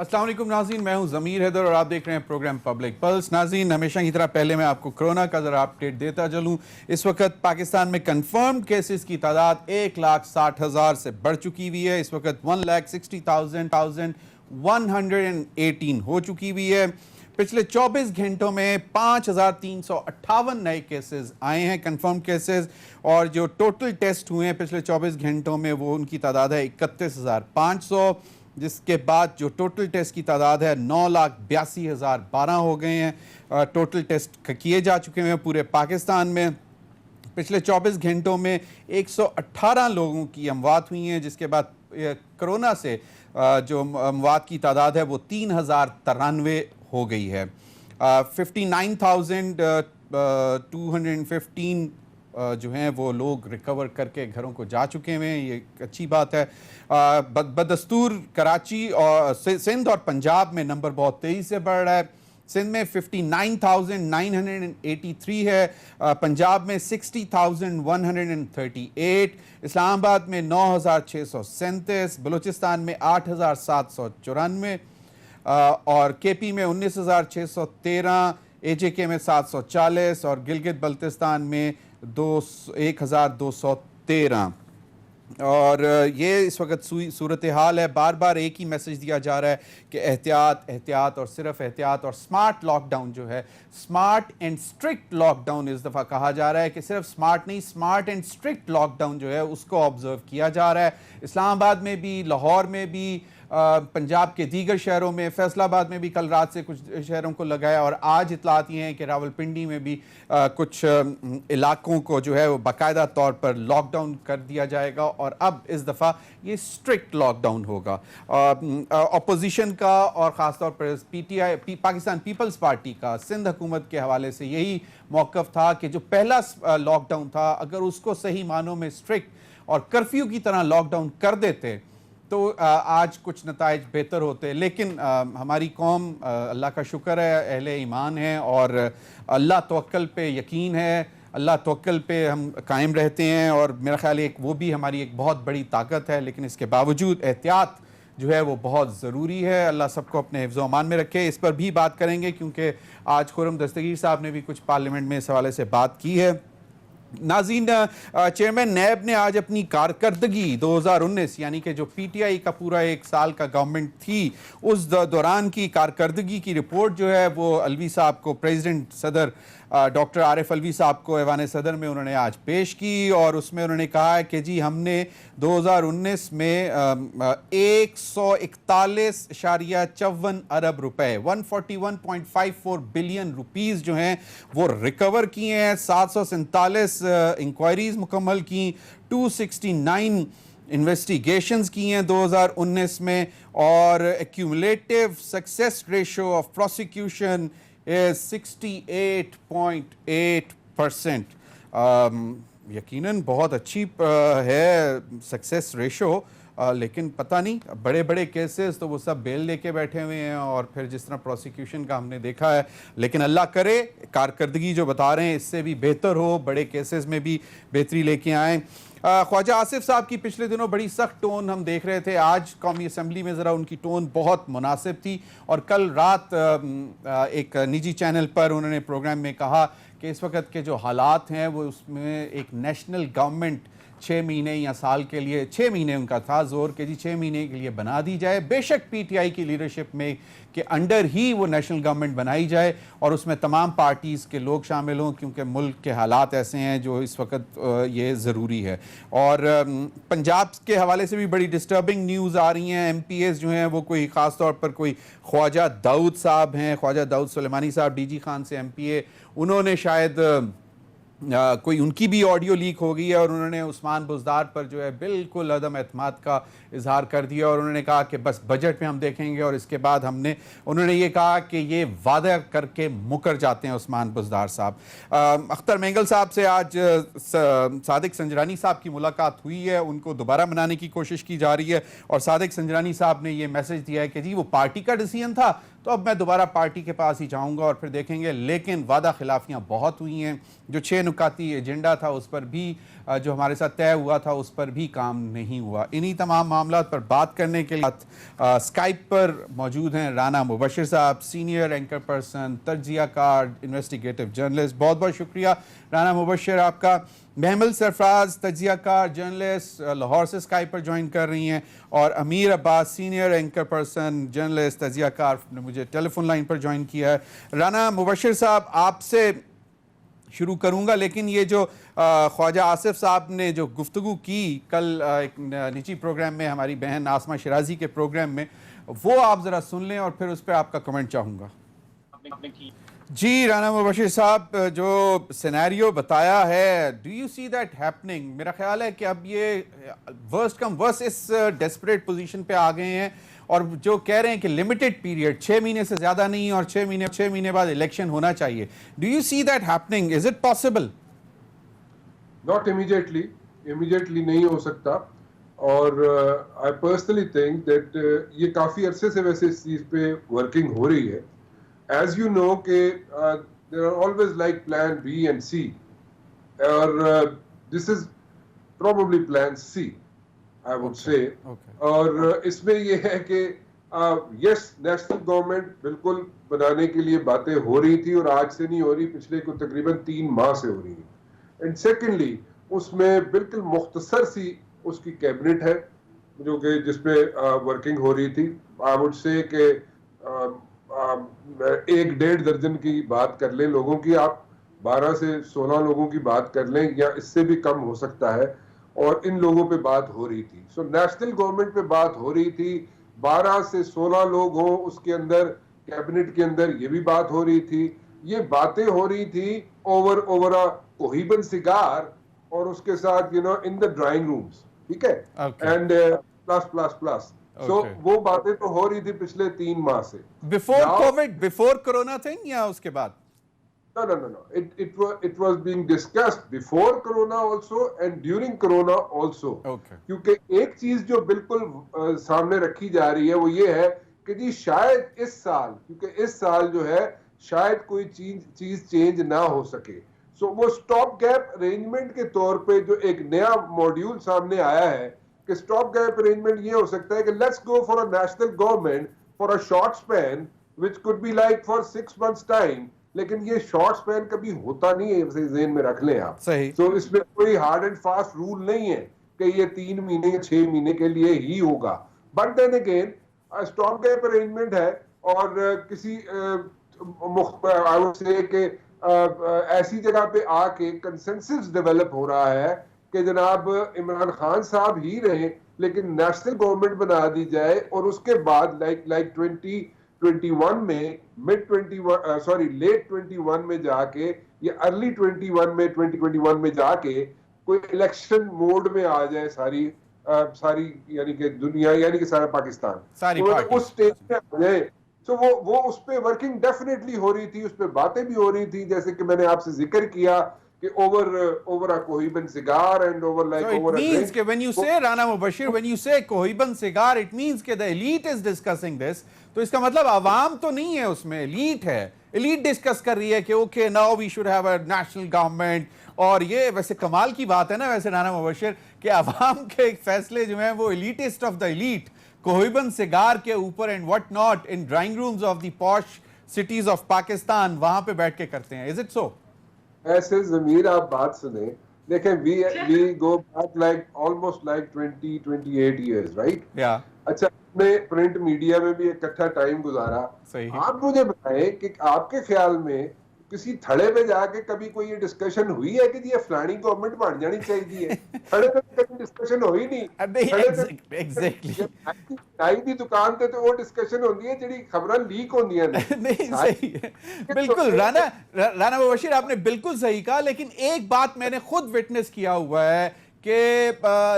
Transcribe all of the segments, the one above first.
अस्सलाम वालेकुम नाज़रीन, मैं हूं ज़मीर हैदर और आप देख रहे हैं प्रोग्राम पब्लिक पल्स। नाज़रीन, हमेशा की तरह पहले मैं आपको कोरोना का ज़रा अपडेट देता चलूं। इस वक्त पाकिस्तान में कंफर्म केसेस की तादाद 1,60,000 से बढ़ चुकी हुई है। इस वक्त 1,60,118 हो चुकी हुई है। पिछले 24 घंटों में 5,358 नए केसेस आए हैं, कंफर्म केसेस, और जो टोटल टेस्ट हुए हैं पिछले 24 घंटों में वो उनकी तादाद है 31,500, जिसके बाद जो टोटल टेस्ट की तादाद है 9,82,012 हो गए हैं। टोटल टेस्ट किए जा चुके हैं पूरे पाकिस्तान में। पिछले 24 घंटों में 118 लोगों की अमवात हुई हैं, जिसके बाद कोरोना से जो अमवात की तादाद है वो 3,093 हो गई है। 59,215 जो हैं वो लोग रिकवर करके घरों को जा चुके हैं, ये अच्छी बात है। बदस्तूर कराची और सिंध और पंजाब में नंबर बहुत तेज़ी से बढ़ रहा है। सिंध में 59,983 है, पंजाब में 60,138, इस्लामाबाद में 9,637, बलूचिस्तान में 8,794 और केपी में 19,613, एजेके में 740 और गिलगित बल्तिस्तान में 1,213। और ये इस वक्त सूरत हाल है। बार बार एक ही मैसेज दिया जा रहा है कि एहतियात एहतियात और सिर्फ एहतियात, और स्मार्ट लॉकडाउन जो है, स्मार्ट एंड स्ट्रिक्ट लॉकडाउन इस दफ़ा कहा जा रहा है कि सिर्फ स्मार्ट नहीं, स्मार्ट एंड स्ट्रिक्ट लॉकडाउन जो है उसको ऑब्जर्व किया जा रहा है। इस्लामाबाद में भी, लाहौर में भी, पंजाब के दीगर शहरों में, फैसलाबाद में भी कल रात से कुछ शहरों को लगाया, और आज इतलात ये हैं कि रावलपिंडी में भी कुछ इलाकों को जो है वो बाकायदा तौर पर लॉकडाउन कर दिया जाएगा, और अब इस दफ़ा ये स्ट्रिक्ट लॉकडाउन होगा। अपोजिशन का और ख़ास तौर पर PTI पाकिस्तान पीपल्स पार्टी का सिंध हुकूमत के हवाले से यही मौक़िफ़ था कि जो पहला लॉकडाउन था, अगर उसको सही मानों में स्ट्रिक्ट और कर्फ्यू की तरह लॉकडाउन कर देते तो आज कुछ नताइज बेहतर होते। लेकिन हमारी कौम, अल्लाह का शुक्र है, अहले ईमान है और अल्लाह तवक्कल पे यकीन है, अल्लाह तवक्कल पे हम कायम रहते हैं, और मेरा ख्याल है वो भी हमारी एक बहुत बड़ी ताकत है। लेकिन इसके बावजूद एहतियात जो है वो बहुत ज़रूरी है। अल्लाह सबको अपने हिफ्ज़ व अमान में रखे। इस पर भी बात करेंगे क्योंकि आज खुर्रम दस्तगीर साहब ने भी कुछ पार्लियामेंट में इस हवाले से बात की है। नाज़रीन, चेयरमैन नैब ने आज अपनी कारकर्दगी 2019 यानी कि जो PTI का पूरा एक साल का गवर्नमेंट थी उस दौरान की कारकर्दगी की रिपोर्ट जो है वो अलवी साहब को, प्रेसिडेंट सदर डॉक्टर आरिफ अलवी साहब को ऐवान सदर में उन्होंने आज पेश की, और उसमें उन्होंने कहा है कि जी हमने 2019 में 141.54 अरब रुपए, 141.54 बिलियन रुपीस जो हैं वो रिकवर किए हैं। 747 इंक्वायरीज मुकम्मल की, 269 इन्वेस्टिगेशंस की हैं 2019 में, और accumulative success ratio of prosecution is 68.8%। यकीनन बहुत अच्छी है सक्सेस रेशो, लेकिन पता नहीं, बड़े बड़े केसेस तो वो सब बेल लेके बैठे हुए हैं, और फिर जिस तरह प्रोसिक्यूशन का हमने देखा है। लेकिन अल्लाह करे कारकर्दगी जो बता रहे हैं इससे भी बेहतर हो, बड़े केसेस में भी बेहतरी लेके आएँ। ख्वाजा आसिफ साहब की पिछले दिनों बड़ी सख्त टोन हम देख रहे थे, आज कौमी असम्बली में ज़रा उनकी टोन बहुत मुनासिब थी, और कल रात एक निजी चैनल पर उन्होंने प्रोग्राम में कहा कि इस वक्त के जो हालात हैं वो उसमें एक नेशनल गवर्नमेंट 6 महीने या साल के लिए, 6 महीने उनका था जोर के जी 6 महीने के लिए बना दी जाए, बेशक PTI की लीडरशिप में के अंडर ही वो नेशनल गवर्नमेंट बनाई जाए, और उसमें तमाम पार्टीज़ के लोग शामिल हों, क्योंकि मुल्क के हालात ऐसे हैं जो इस वक्त ये ज़रूरी है। और पंजाब के हवाले से भी बड़ी डिस्टर्बिंग न्यूज़ आ रही हैं। MPs जो हैं वो कोई ख़ास तौर पर कोई ख्वाजा दाऊद साहब हैं, ख्वाजा दाऊद सुलेमानी साहब DG खान से MPA, उन्होंने शायद कोई उनकी भी ऑडियो लीक हो गई है, और उन्होंने उस्मान बुज़दार पर जो है बिल्कुल अदम एतमाद का इजहार कर दिया, और उन्होंने कहा कि बस बजट में हम देखेंगे, और इसके बाद उन्होंने ये कहा कि ये वादा करके मुकर जाते हैं उस्मान बुज़दार साहब। अख्तर मेंगल साहब से आज सादिक संजरानी साहब की मुलाकात हुई है, उनको दोबारा मनाने की कोशिश की जा रही है, और सादिक संजरानी साहब ने ये मैसेज दिया है कि जी वो पार्टी का डिसीजन था तो अब मैं दोबारा पार्टी के पास ही जाऊंगा और फिर देखेंगे। लेकिन वादा खिलाफियाँ बहुत हुई हैं। जो 6 नुकाती एजेंडा था उस पर भी जो हमारे साथ तय हुआ था उस पर भी काम नहीं हुआ। इन्हीं तमाम मामला पर बात करने के लिए स्काइप पर मौजूद हैं Rana Mubashir sahab, senior anchor person, तज्जिया कार, इन्वेस्टिगेटिव जर्नलिस्ट। बहुत बहुत शुक्रिया राना मुबशिर आपका। महमल सरफराज, तज्जिया कार, जर्नलिस्ट, लाहौर से स्काइप पर ज्वाइन कर रही हैं, और Amir Abbas, senior anchor person, journalist, तज्जिया कार, ने मुझे टेलीफोन लाइन पर ज्वाइन किया है। राना मुबशिर साहब, आपसे शुरू करूंगा, लेकिन ये जो ख्वाजा आसिफ साहब ने जो गुफ्तगू की कल एक निजी प्रोग्राम में, हमारी बहन आसमा शिराजी के प्रोग्राम में, वो आप ज़रा सुन लें और फिर उस पर आपका कमेंट चाहूँगा। जी राना मुबशिर साहब, जो सिनेरियो बताया है, do you see that happening? मेरा ख्याल है कि अब ये वर्स्ट कम वर्स्ट इस डेस्परेट पोजीशन पे आ गए हैं, और जो कह रहे हैं कि लिमिटेड पीरियड 6 महीने से ज़्यादा नहीं, और 6 महीने बाद इलेक्शन होना चाहिए। Do you see that happening? Is it possible? Not immediately नहीं हो सकता। और आई पर्सनली थिंक दैट ये काफ़ी अरसे से वैसे इस चीज़ पे वर्किंग हो रही है। As you know कि there are always like plan B and C, और this is probably plan C, I would say. और इसमें ये है कि yes, नेशनल गवर्नमेंट बिल्कुल बनाने के लिए बातें हो रही थी, और आज से नहीं हो रही, पिछले को तकरीबन 3 माह से हो रही है। एंड सेकेंडली उसमें बिल्कुल मुख्तसर सी उसकी कैबिनेट है जो कि जिसपे वर्किंग हो रही थी। आई वुड से कि 1-1.5 दर्जन की बात कर लें लोगों की, आप 12 से 16 लोगों की बात कर लें, या इससे भी कम हो सकता है, और इन लोगों पे बात हो रही थी। सो नेशनल गवर्नमेंट पे बात हो रही थी, 12 से 16 लोग हों उसके अंदर, कैबिनेट के अंदर, ये भी बात हो रही थी। ये बातें हो रही थी ओवर अ कोहिबन सिगार, और उसके साथ इन द ड्राइंग रूम्स, ठीक है, एंड प्लस। So, वो बातें तो हो रही थी पिछले 3 माह से। Before Covid, before corona thing, या उसके बाद? No. It was being discussed before Corona also and during Corona also. Okay. क्योंकि एक चीज जो बिल्कुल सामने रखी जा रही है वो ये है कि जी शायद इस साल, क्योंकि इस साल जो है शायद कोई चीज चेंज ना हो सके। सो वो स्टॉप गैप अरेंजमेंट के तौर पे जो एक नया मॉड्यूल सामने आया है कि स्टॉप गैप अरेंजमेंट ये हो सकता है कि let's go for a national government for a short span which could be like for 6 months time, लेकिन ये शॉर्ट स्पैन कभी होता नहीं है, इसे ज़हन में रख लें आप। सही। तो इसमें कोई हार्ड एंड फास्ट रूल नहीं है कि ये 3 महीने या 6 महीने के लिए ही होगा। But then again stop gap arrangement है, और किसी आई वुड से कि ऐसी जगह पे आके कंसेंसस डेवलप हो रहा है कि जनाब इमरान खान साहब ही रहे, लेकिन नेशनल गवर्नमेंट बना दी जाए, और उसके बाद लाइक 2021 में लेट 21 में जाके या अर्ली 2021 में जाके कोई इलेक्शन मोड में आ जाए सारी यानी कि दुनिया, यानी कि सारा पाकिस्तान, तो उस स्टेज पे आ जाए। तो वो उस पे वर्किंग डेफिनेटली हो रही थी, उस पे बातें भी हो रही थी, जैसे कि मैंने आपसे जिक्र किया कि over a Cohiban cigar and over like so over it a means drink. when you say Rana Mubashir, when you say Cohiban cigar, it means कि the elite is discussing this. तो इसका मतलब आवाम तो नहीं है उसमें, elite है, elite discuss कर रही है कि okay now we should have a national government। और ये वैसे कमाल की बात है ना वैसे राना मुबशिर कि आवाम के फैसले जो हैं वो elitist of the elite Cohiba cigar के ऊपर and what not in drawing rooms of the posh cities of Pakistan वहां पे बैठ के करते हैं। Is it so? ऐसे ज़मीर आप बात सुने, देखें, we go back like almost like 20-28 years, right? या अच्छा, हमने प्रिंट मीडिया में भी इकट्ठा टाइम गुजारा। सही। आप मुझे बताएं कि आपके ख्याल में किसी थड़े पे जाके कभी कोई ये डिस्कशन हुई है कि ये फलानी गवर्नमेंट बन जानी चाहिए? थड़े पे कभी डिस्कशन हुई नहीं। एग्जैक्टली नाई दी दुकान पे तो वो डिस्कशन होती है जेडी खबरें लीक होंदियां ने। नहीं सही है, बिल्कुल राना मुबशिर आपने बिल्कुल सही कहा, लेकिन एक बात मैंने खुद विटनेस किया हुआ है कि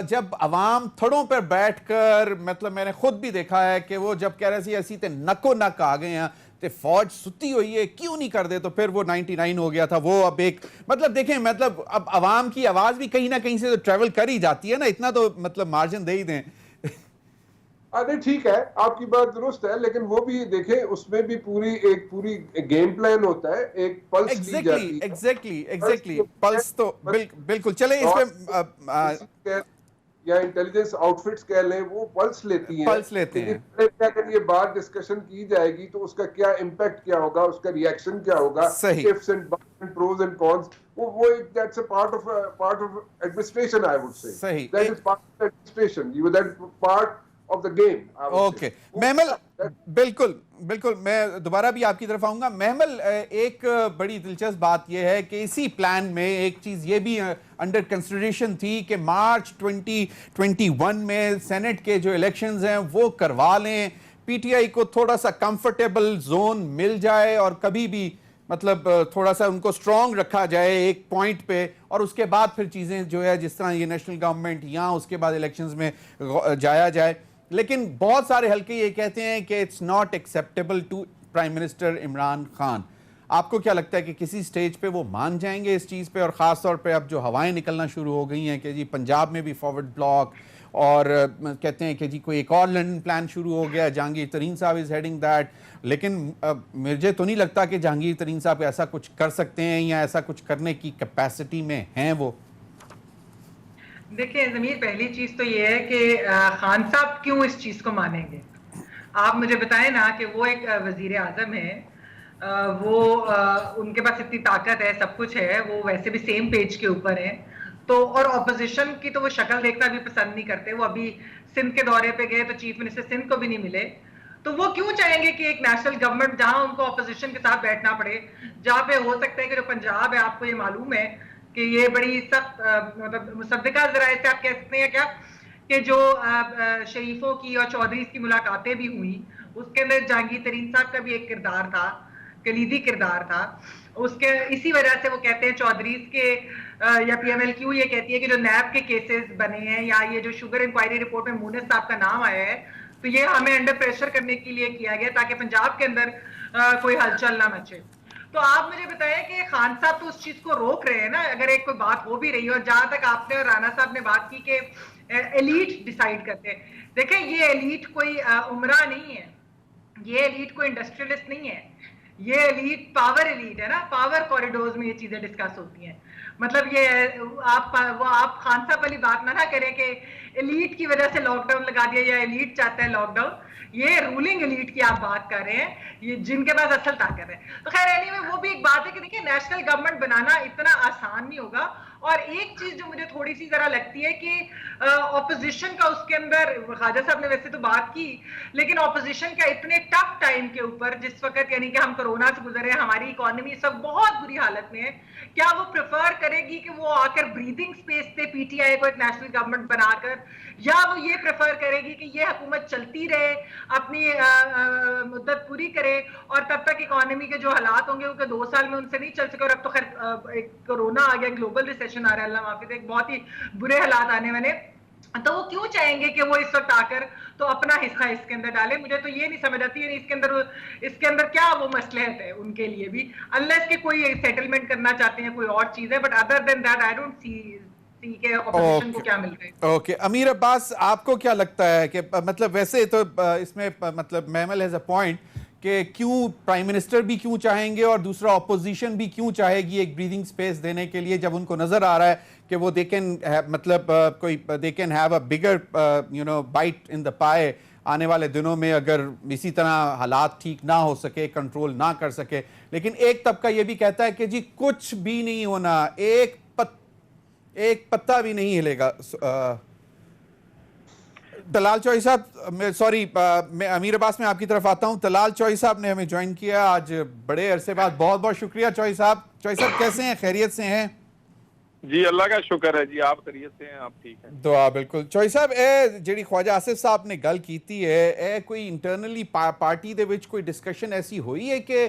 जब अवाम थड़ों पर बैठकर, मतलब मैंने खुद भी देखा है कि वो जब कह रहे थे ते नको नक आ गए हैं तो फौज सुती हुई है, क्यों नहीं कर दे, तो फिर वो 99 हो गया था वो। अब एक मतलब देखें, मतलब अब अवाम की आवाज भी कहीं ना कहीं से तो ट्रेवल कर ही जाती है ना, इतना तो मतलब मार्जिन दे ही दें। अरे ठीक है, आपकी बात दुरुस्त है, लेकिन वो भी देखें, उसमें भी पूरी गेम प्लान होता है, एक पल्स ली एग्जैक्टली जाती है। एग्जैक्टली पल्स एग्जैक्टली पल्स तो बिल्कुल चले इस पे या इंटेलिजेंस आउटफिट्स कह लें, वो पल्स लेती हैं पल्स लेते कि हैं। अगर ये बात डिस्कशन की जाएगी तो उसका क्या इम्पैक्ट क्या होगा, उसका रिएक्शन क्या होगा, सही ifs and pros and cons. वो that's a part of administration, I would say सही that is part of administration, you that part of the game, I would okay say. Mehmal, बिल्कुल बिल्कुल, मैं दोबारा भी आपकी तरफ आऊंगा। महमल, एक बड़ी दिलचस्प बात यह है कि इसी प्लान में एक चीज ये भी अंडर कंसिडरेशन थी कि मार्च 2021 में सेनेट के जो इलेक्शंस हैं वो करवा लें, पीटीआई को थोड़ा सा कंफर्टेबल जोन मिल जाए और कभी भी मतलब थोड़ा सा उनको स्ट्रांग रखा जाए एक पॉइंट पे, और उसके बाद फिर चीजें जो है जिस तरह ये नेशनल गवर्नमेंट या उसके बाद इलेक्शंस में जाया जाए। लेकिन बहुत सारे हल्के ये कहते हैं कि it's not acceptable to prime minister Imran Khan. आपको क्या लगता है कि किसी स्टेज पे वो मान जाएंगे इस चीज़ पे? और ख़ास तौर पे अब जो हवाएं निकलना शुरू हो गई हैं कि जी पंजाब में भी फॉरवर्ड ब्लॉक, और कहते हैं कि जी कोई एक और लंदन प्लान शुरू हो गया, जहांगीर तरीन साहब इज़ हेडिंग दैट। लेकिन मुझे तो नहीं लगता कि जहांगीर तरीन साहब ऐसा कुछ कर सकते हैं या ऐसा कुछ करने की कैपेसिटी में हैं वो। देखिए जमीर, पहली चीज तो ये है कि खान साहब क्यों इस चीज को मानेंगे? आप मुझे बताएं ना कि वो एक वजीर आजम है, वो उनके पास इतनी ताकत है, सब कुछ है, वो वैसे भी सेम पेज के ऊपर है। तो और ऑपोजिशन की तो वो शक्ल देखना भी पसंद नहीं करते। वो अभी सिंध के दौरे पे गए तो चीफ मिनिस्टर सिंध को भी नहीं मिले। तो वो क्यों चाहेंगे कि एक नेशनल गवर्नमेंट जहां उनको ऑपोजिशन के साथ बैठना पड़े, जहां पे हो सकता है कि जो पंजाब है, आपको ये मालूम है कि ये बड़ी सख्त मतलब मुसद्दिका जराए से आप कह सकते हैं क्या कि जो शरीफों की और चौधरी की मुलाकातें भी हुई, उसके अंदर जहांगीर तरीन साहब का भी एक किरदार था, कलीदी किरदार था। उसके इसी वजह से वो कहते हैं चौधरीज के या पीएमएलक्यू ये कहती है कि जो नैब के केसेस बने हैं या ये जो शुगर इंक्वायरी रिपोर्ट में मुनिस साहब का नाम आया है, तो ये हमें अंडर प्रेशर करने के लिए किया गया ताकि पंजाब के अंदर कोई हलचल ना मचे। तो आप मुझे बताएं कि खान साहब तो उस चीज को रोक रहे हैं ना, अगर एक कोई बात हो भी रही है। और जहां तक आपने और राणा साहब ने बात की कि एलीट डिसाइड करते हैं, देखें ये एलीट कोई उमरा नहीं है, ये एलीट कोई इंडस्ट्रियलिस्ट नहीं है, ये एलीट पावर एलीट है ना। पावर कॉरिडोर्स में ये चीजें डिस्कस होती हैं। मतलब ये आप खान साहब वाली बात ना करें कि एलीट की वजह से लॉकडाउन लगा दिया या एलीट चाहता है लॉकडाउन। ये रूलिंग एलीट की आप बात कर रहे हैं, ये जिनके पास असल ताकत है। तो खैर एनीवे वो भी एक बात है कि देखिए नेशनल गवर्नमेंट बनाना इतना आसान नहीं होगा। और एक चीज जो मुझे थोड़ी सी जरा लगती है कि ऑपोजिशन का उसके अंदर, ख्वाजा साहब ने वैसे तो बात की, लेकिन ऑपोजिशन का इतने टफ टाइम के ऊपर जिस वक्त यानी कि हम कोरोना से गुजरे, हमारी इकोनॉमी इस वक्त बहुत बुरी हालत में है, क्या वो प्रेफर करेगी कि वो आकर ब्रीदिंग स्पेस दे पीटीआई को एक नेशनल गवर्नमेंट बनाकर, या वो ये प्रेफर करेगी कि ये हुकूमत चलती रहे, अपनी मुद्दत पूरी करे और तब तक इकोनॉमी के जो हालात होंगे वो 2 साल में उनसे नहीं चल सके। और अब तो खैर एक कोरोना आ गया, ग्लोबल रिसेशन आ रहा है, अल्लाह माफी, एक बहुत ही बुरे हालात आने वाले। तो वो क्यों चाहेंगे कि वो इस वक्त आकर तो अपना हिस्सा इसके अंदर डाले? मुझे तो ये नहीं समझ आती है इसके अंदर क्या वो मसलहत है उनके लिए भी, अनलेस के कोई सेटलमेंट करना चाहते हैं, कोई और चीज है। But other than that I don't see के ऑपोजिशन को क्या मिल रहा है। ओके अमीर अब्बास, आपको क्या लगता है कि मतलब वैसे तो इसमें मतलब महमल हैज अ पॉइंट कि क्यों प्राइम मिनिस्टर भी क्यों चाहेंगे और दूसरा ऑपोजिशन भी क्यों चाहेगी एक ब्रीदिंग स्पेस देने के लिए, जब उनको नजर आ रहा है कि वो दे कैन मतलब कोई they can have a bigger bite in the pie आने वाले दिनों में, अगर इसी तरह हालात ठीक ना हो सके, कंट्रोल ना कर सके। लेकिन एक तबका ये भी कहता है कि जी कुछ भी नहीं होना, एक पत्ता भी नहीं हिलेगा। तलाल चौई साहब, सॉरी मैं अमीर अब्बास में आपकी तरफ आता हूं। तलाल चौई साहब ने हमें ज्वाइन किया आज बड़े अरसे बाद, बहुत बहुत शुक्रिया चौई साहब। चौई साहब कैसे हैं, खैरियत से हैं? जी अल्लाह का शुक्र है जी, आप खैरियत से हैं, आप ठीक हैं? दुआ बिल्कुल। चौई साहब, ए ਜਿਹੜੀ ख्वाजा आसिफ साहब ने गल ਕੀਤੀ है, ए कोई इंटरनली पार्टी ਦੇ ਵਿੱਚ कोई डिस्कशन ऐसी हुई है कि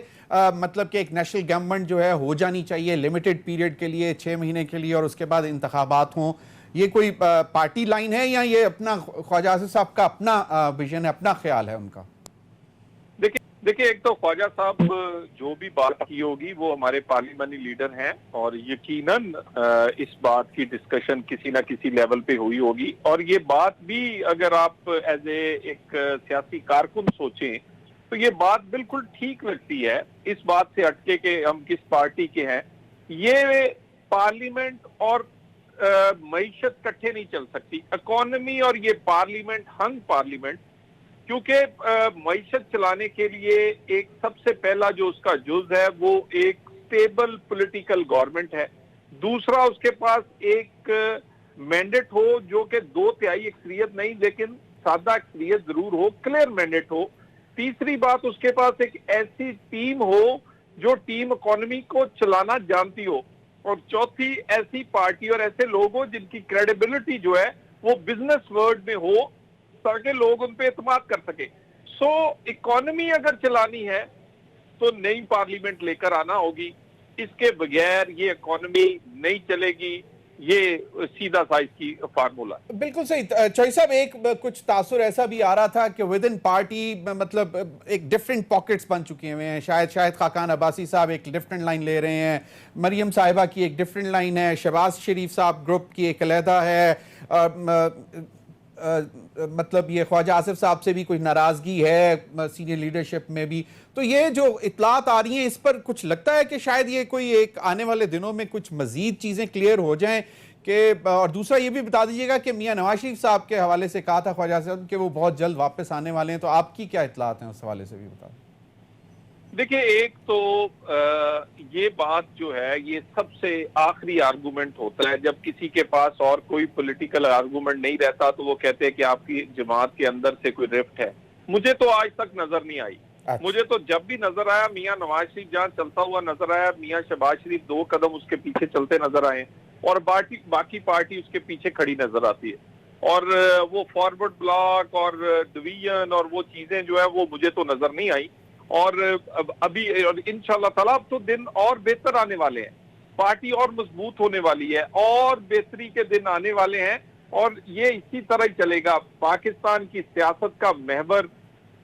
मतलब कि एक नेशनल गवर्नमेंट जो है हो जानी चाहिए लिमिटेड पीरियड के लिए, 6 महीने के लिए, और उसके बाद इंतखाबात हों? ये कोई पार्टी लाइन है या ये अपना ख्वाजा आसिफ साहब का अपना विजन है, अपना ख्याल है उनका? देखिए देखिए, एक तो ख्वाजा साहब जो भी बात की होगी वो हमारे पार्लियामेंटी लीडर हैं और यकीनन इस बात की डिस्कशन किसी ना किसी लेवल पे हुई होगी। और ये बात भी अगर आप एज एक सियासी कारकुन सोचें तो ये बात बिल्कुल ठीक लगती है, इस बात से हटके कि हम किस पार्टी के हैं। ये पार्लियामेंट और मईशत इकट्ठे नहीं चल सकती, इकोनॉमी और ये पार्लियामेंट, हंग पार्लियामेंट, क्योंकि मईशत चलाने के लिए एक सबसे पहला जो उसका जुज है वो एक स्टेबल पॉलिटिकल गवर्नमेंट है। दूसरा, उसके पास एक मैंडेट हो जो कि 2/3 अक्सरियत नहीं लेकिन सादा अक्सरियत जरूर हो, क्लियर मैंडेट हो। तीसरी बात, उसके पास एक ऐसी टीम हो जो टीम इकोनॉमी को चलाना जानती हो। और चौथी, ऐसी पार्टी और ऐसे लोग हो जिनकी क्रेडिबिलिटी जो है वो बिजनेस वर्ल्ड में हो ताकि लोग उन पे एतमाद कर सके। सो इकोनॉमी अगर चलानी है तो नई पार्लियामेंट लेकर आना होगी, इसके बगैर ये इकोनॉमी नहीं चलेगी। ये सीधा सा इसकी फार्मूला। बिल्कुल सही। चौधरी साहब, एक कुछ तासुर ऐसा भी आ रहा था कि विद इन पार्टी मतलब एक डिफरेंट पॉकेट्स बन चुके हुए हैं। शायद खाकान अब्बासी साहब एक डिफरेंट लाइन ले रहे हैं, मरियम साहिबा की एक डिफरेंट लाइन है, शहबाज शरीफ साहब ग्रुप की एक अलहदा है। मतलब ये ख्वाजा आसिफ साहब से भी कुछ नाराजगी है सीनियर लीडरशिप में भी। तो ये जो इतलात आ रही हैं, इस पर कुछ लगता है कि शायद ये कोई एक आने वाले दिनों में कुछ मजीद चीजें क्लियर हो जाएं कि। और दूसरा ये भी बता दीजिएगा कि मियां नवाज शरीफ साहब के हवाले से कहा था ख्वाजा साहब कि वो बहुत जल्द वापस आने वाले हैं, तो आपकी क्या इतलात हैं उस हवाले से भी बता। देखिए, एक तो ये बात जो है ये सबसे आखिरी आर्गुमेंट होता है जब किसी के पास और कोई पॉलिटिकल आर्गुमेंट नहीं रहता, तो वो कहते हैं कि आपकी जमात के अंदर से कोई रिफ्ट है। मुझे तो आज तक नजर नहीं आई। मुझे तो जब भी नजर आया मियां नवाज शरीफ जहां चलता हुआ नजर आया, मियां शहबाज शरीफ 2 कदम उसके पीछे चलते नजर आए और बाकी पार्टी उसके पीछे खड़ी नजर आती है। और वो फॉरवर्ड ब्लॉक और डिवीजन और वो चीजें जो है वो मुझे तो नजर नहीं आई। और अभी इंशाल्लाह ताला अब तो दिन और बेहतर आने वाले हैं, पार्टी और मजबूत होने वाली है और बेहतरी के दिन आने वाले हैं। और ये इसी तरह ही चलेगा। पाकिस्तान की सियासत का महवर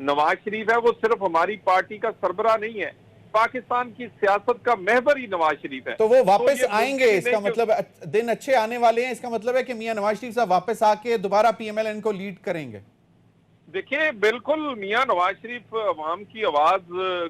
नवाज शरीफ है, वो सिर्फ हमारी पार्टी का सरबराह नहीं है, पाकिस्तान की सियासत का महवर ही नवाज शरीफ है। तो वो वापस आएंगे, इसका मतलब दिन अच्छे आने वाले हैं। इसका मतलब है कि मियां नवाज शरीफ साहब वापस आके दोबारा PMLN को लीड करेंगे। देखिए, बिल्कुल मियां नवाज शरीफ अवाम की आवाज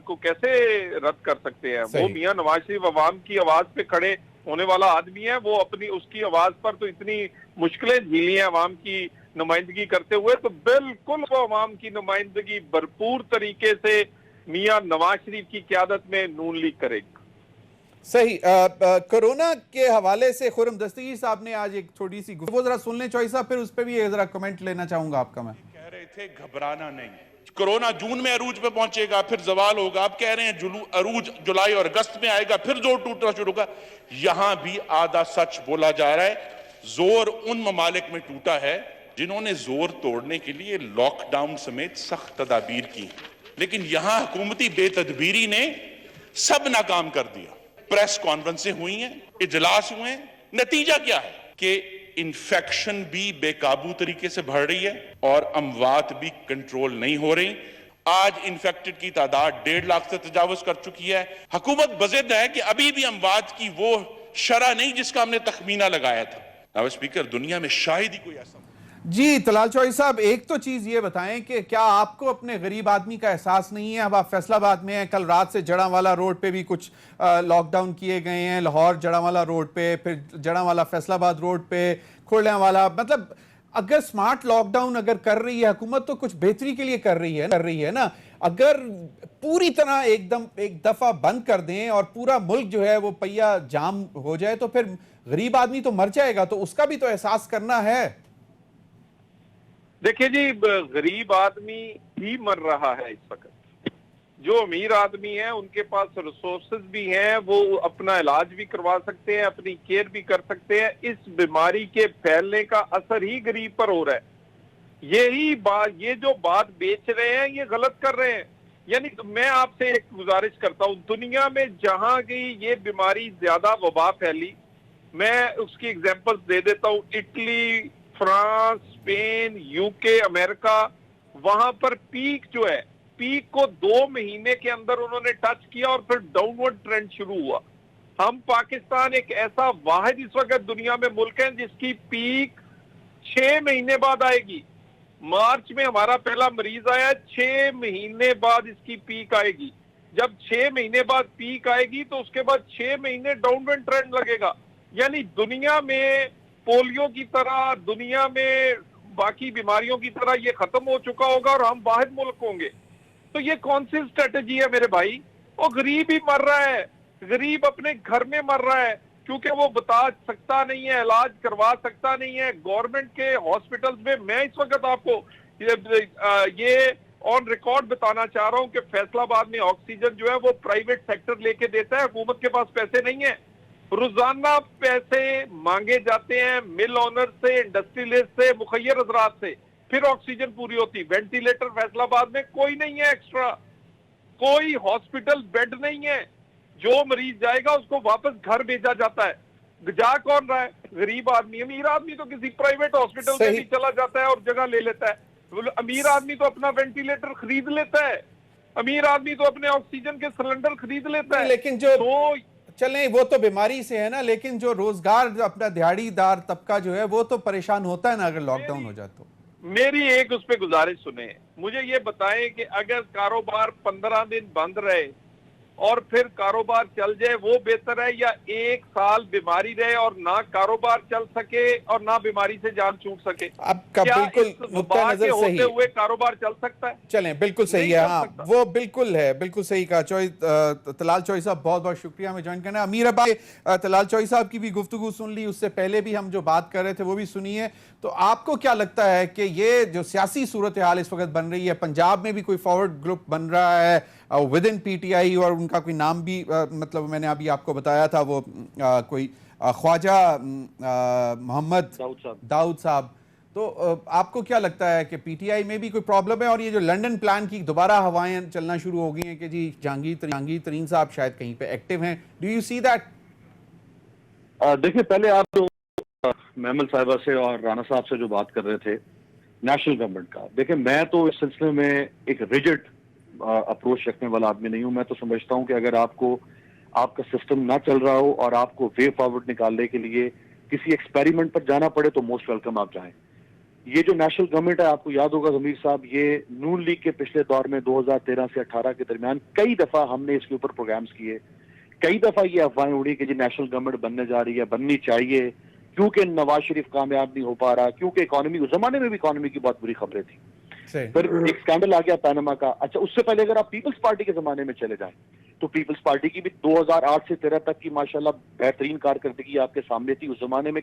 को कैसे रद्द कर सकते हैं। वो मियां नवाज शरीफ अवाम की आवाज पे खड़े होने वाला आदमी है। वो अपनी उसकी आवाज पर तो इतनी मुश्किलें झेली हैं अवाम की नुमाइंदगी करते हुए, तो बिल्कुल वो अवाम की नुमाइंदगी भरपूर तरीके से मियां नवाज शरीफ की क़यादत में नून लीग करेगी। सही। कोरोना के हवाले से खुर्रम दस्तगीर साहब ने आज एक छोटी सी वो जरा सुन लें चौधरी साहब, फिर उस पर भी जरा कमेंट लेना चाहूंगा आपका। मैं कह रहे थे घबराना नहीं, कोरोना जून में अरूज पे पहुंचेगा, फिर जवाल होगा। आप कह रहे हैं अरूज जुलाई और अगस्त में आएगा, फिर जोर टूटना शुरू होगा। यहां भी आधा सच बोला जा रहा है। जोर उन ममालिक में टूटा है जिन्होंने जोर तोड़ने के लिए लॉकडाउन समेत सख्त तदाबीर की, लेकिन यहां हुकूमती बेतदबीरी ने सब नाकाम कर दिया। प्रेस कॉन्फ्रेंसें हुई हैं, इजलास हुए हैं, नतीजा क्या है कि इन्फेक्शन भी बेकाबू तरीके से बढ़ रही है और अमवात भी कंट्रोल नहीं हो रही। आज इन्फेक्टेड की तादाद 1.5 लाख से तजावुज कर चुकी है। हुकूमत बज़िद है कि अभी भी अमवात की वो शरह नहीं जिसका हमने तखमीना लगाया था। अब स्पीकर, दुनिया में शायद ही कोई ऐसा। जी तलाल चौधरी साहब, एक तो चीज ये बताएं कि क्या आपको अपने गरीब आदमी का एहसास नहीं है? अब आप फैसलाबाद में हैं, कल रात से जड़ांवाला रोड पे भी कुछ लॉकडाउन किए गए हैं, लाहौर जड़ांवाला रोड पे, फिर जड़ांवाला फैसलाबाद रोड पे, खुर्लियांवाला। मतलब अगर स्मार्ट लॉकडाउन अगर कर रही है हुकूमत तो कुछ बेहतरी के लिए कर रही है ना। अगर पूरी तरह एकदम एक दफा बंद कर दें और पूरा मुल्क जो है वो पहिया जाम हो जाए तो फिर गरीब आदमी तो मर जाएगा, तो उसका भी तो एहसास करना है। देखिए जी, गरीब आदमी ही मर रहा है इस वक्त। जो अमीर आदमी है उनके पास रिसोर्सेज भी हैं, वो अपना इलाज भी करवा सकते हैं, अपनी केयर भी कर सकते हैं। इस बीमारी के फैलने का असर ही गरीब पर हो रहा है। यही बात, ये जो बात बेच रहे हैं ये गलत कर रहे हैं। यानी मैं आपसे एक गुजारिश करता हूं, दुनिया में जहां की ये बीमारी ज्यादा वबा फैली, मैं उसकी एग्जांपल्स दे देता हूं। Italy, France, Spain, UK, America, वहां पर पीक जो है पीक को 2 महीने के अंदर उन्होंने टच किया और फिर डाउनवर्ड ट्रेंड शुरू हुआ। हम पाकिस्तान एक ऐसा वाहिद इस वक्त दुनिया में मुल्क है जिसकी पीक 6 महीने बाद आएगी। मार्च में हमारा पहला मरीज आया, 6 महीने बाद इसकी पीक आएगी। जब 6 महीने बाद पीक आएगी तो उसके बाद 6 महीने डाउनवर्ड ट्रेंड लगेगा। यानी दुनिया में पोलियो की तरह, दुनिया में बाकी बीमारियों की तरह ये खत्म हो चुका होगा और हम वाहिद मुल्क होंगे। तो ये कौन सी स्ट्रेटेजी है मेरे भाई? वो गरीब ही मर रहा है, गरीब अपने घर में मर रहा है क्योंकि वो बता सकता नहीं है, इलाज करवा सकता नहीं है। गवर्नमेंट के हॉस्पिटल्स में मैं इस वक्त आपको ये ऑन रिकॉर्ड बताना चाह रहा हूं कि फैसलाबाद में ऑक्सीजन जो है वो प्राइवेट सेक्टर लेके देता है, हुकूमत के पास पैसे नहीं है। रोजाना पैसे मांगे जाते हैं मिल ओनर से, इंडस्ट्रियलिस्ट से, मुखैर हजरात से, फिर ऑक्सीजन पूरी होती। वेंटिलेटर फैसलाबाद में कोई नहीं है एक्स्ट्रा, कोई हॉस्पिटल बेड नहीं है। जो मरीज जाएगा उसको वापस घर भेजा जाता है। जा कौन रहा है? गरीब आदमी। अमीर आदमी तो किसी प्राइवेट हॉस्पिटल में भी चला जाता है और जगह ले लेता है। अमीर आदमी तो अपना वेंटिलेटर खरीद लेता है, अमीर आदमी तो अपने ऑक्सीजन के सिलेंडर खरीद लेता है। लेकिन जो चलें वो तो बीमारी से है ना, लेकिन जो रोजगार जो अपना दिहाड़ीदार तबका जो है वो तो परेशान होता है ना अगर लॉकडाउन हो जाए तो। मेरी एक उस पे गुजारिश सुने, मुझे ये बताएं कि अगर कारोबार 15 दिन बंद रहे और फिर कारोबार चल जाए वो बेहतर है या 1 साल बीमारी रहे और ना कारोबार चल सके और ना बीमारी से जान छूट सके? आपका बिल्कुल नुक्ता नजर सही होते हुए कारोबार चल सकता है? चलें, बिल्कुल सही है। हाँ वो बिल्कुल है, बिल्कुल सही कहा। तलाल चौई साहब बहुत बहुत शुक्रिया हमें ज्वाइन करना। अमीर भाई, तलाल चौई साहब की भी गुफ्तगू सुन ली, उससे पहले भी हम जो बात कर रहे थे वो भी सुनिए। तो आपको क्या लगता है कि ये जो सियासी सूरत हाल इस वक्त बन रही है, पंजाब में भी कोई फॉरवर्ड ग्रुप बन रहा है विद इन पीटीआई और उनका कोई नाम भी मतलब मैंने अभी आपको बताया था वो कोई ख्वाजा मोहम्मद दाऊद साहब, तो आपको क्या लगता है कि पीटीआई में भी कोई प्रॉब्लम है और ये जो लंदन प्लान की दोबारा हवाएं चलना शुरू हो गई हैं कि जी जहांगीर तरीन साहब शायद कहीं पे एक्टिव हैं? Do you see that? देखिए, पहले आप जो महमल साहिबा से और राणा साहब से जो बात कर रहे थे नेशनल गवर्नमेंट का, देखिए मैं तो इस सिलसिले में एक रिजिड अप्रोच रखने वाला आदमी नहीं हूं। मैं तो समझता हूं कि अगर आपको आपका सिस्टम ना चल रहा हो और आपको वे फॉरवर्ड निकालने के लिए किसी एक्सपेरिमेंट पर जाना पड़े तो मोस्ट वेलकम आप जाएं। ये जो नेशनल गवर्नमेंट है, आपको याद होगा ज़मीर साहब, ये नून लीग के पिछले दौर में 2013 से 18 के दरमियान कई दफा हमने इसके ऊपर प्रोग्राम्स किए, कई दफा ये अफवाहें उड़ी कि जी नेशनल गवर्नमेंट बनने जा रही है, बननी चाहिए, क्योंकि नवाज शरीफ कामयाब नहीं हो पा रहा, क्योंकि इकोनॉमी, उस जमाने में भी इकोनॉमी की बहुत बुरी खबरें थी। फिर एक स्कैंडल आ गया पैनामा का। अच्छा, उससे पहले अगर आप पीपल्स पार्टी के जमाने में चले जाएं तो पीपल्स पार्टी की भी 2008 से 13 तक की माशाल्लाह बेहतरीन कारकर्दगी आपके सामने थी। उस जमाने में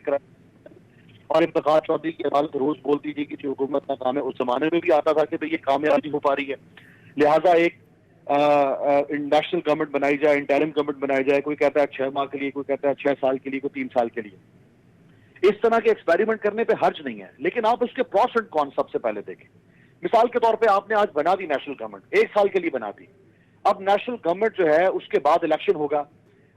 और इफ्तिखार चौधरी की अदालत रोज बोलती थी कि जो हुकूमत नाकाम है, उस जमाने में भी आता था कि भाई ये कामयाब नहीं हो पा रही है, लिहाजा एक नेशनल गवर्नमेंट बनाई जाए, इंटरिम गवर्नमेंट बनाई जाए। कोई कहता है 6 माह के लिए, कोई कहता है 6 साल के लिए, कोई 3 साल के लिए। इस तरह के एक्सपेरिमेंट करने पे हर्ज नहीं है, लेकिन आप उसके प्रॉस एंड कॉन्स सबसे पहले देखें। मिसाल के तौर पे आपने आज बना दी नेशनल गवर्नमेंट, 1 साल के लिए बना दी। अब नेशनल गवर्नमेंट जो है उसके बाद इलेक्शन होगा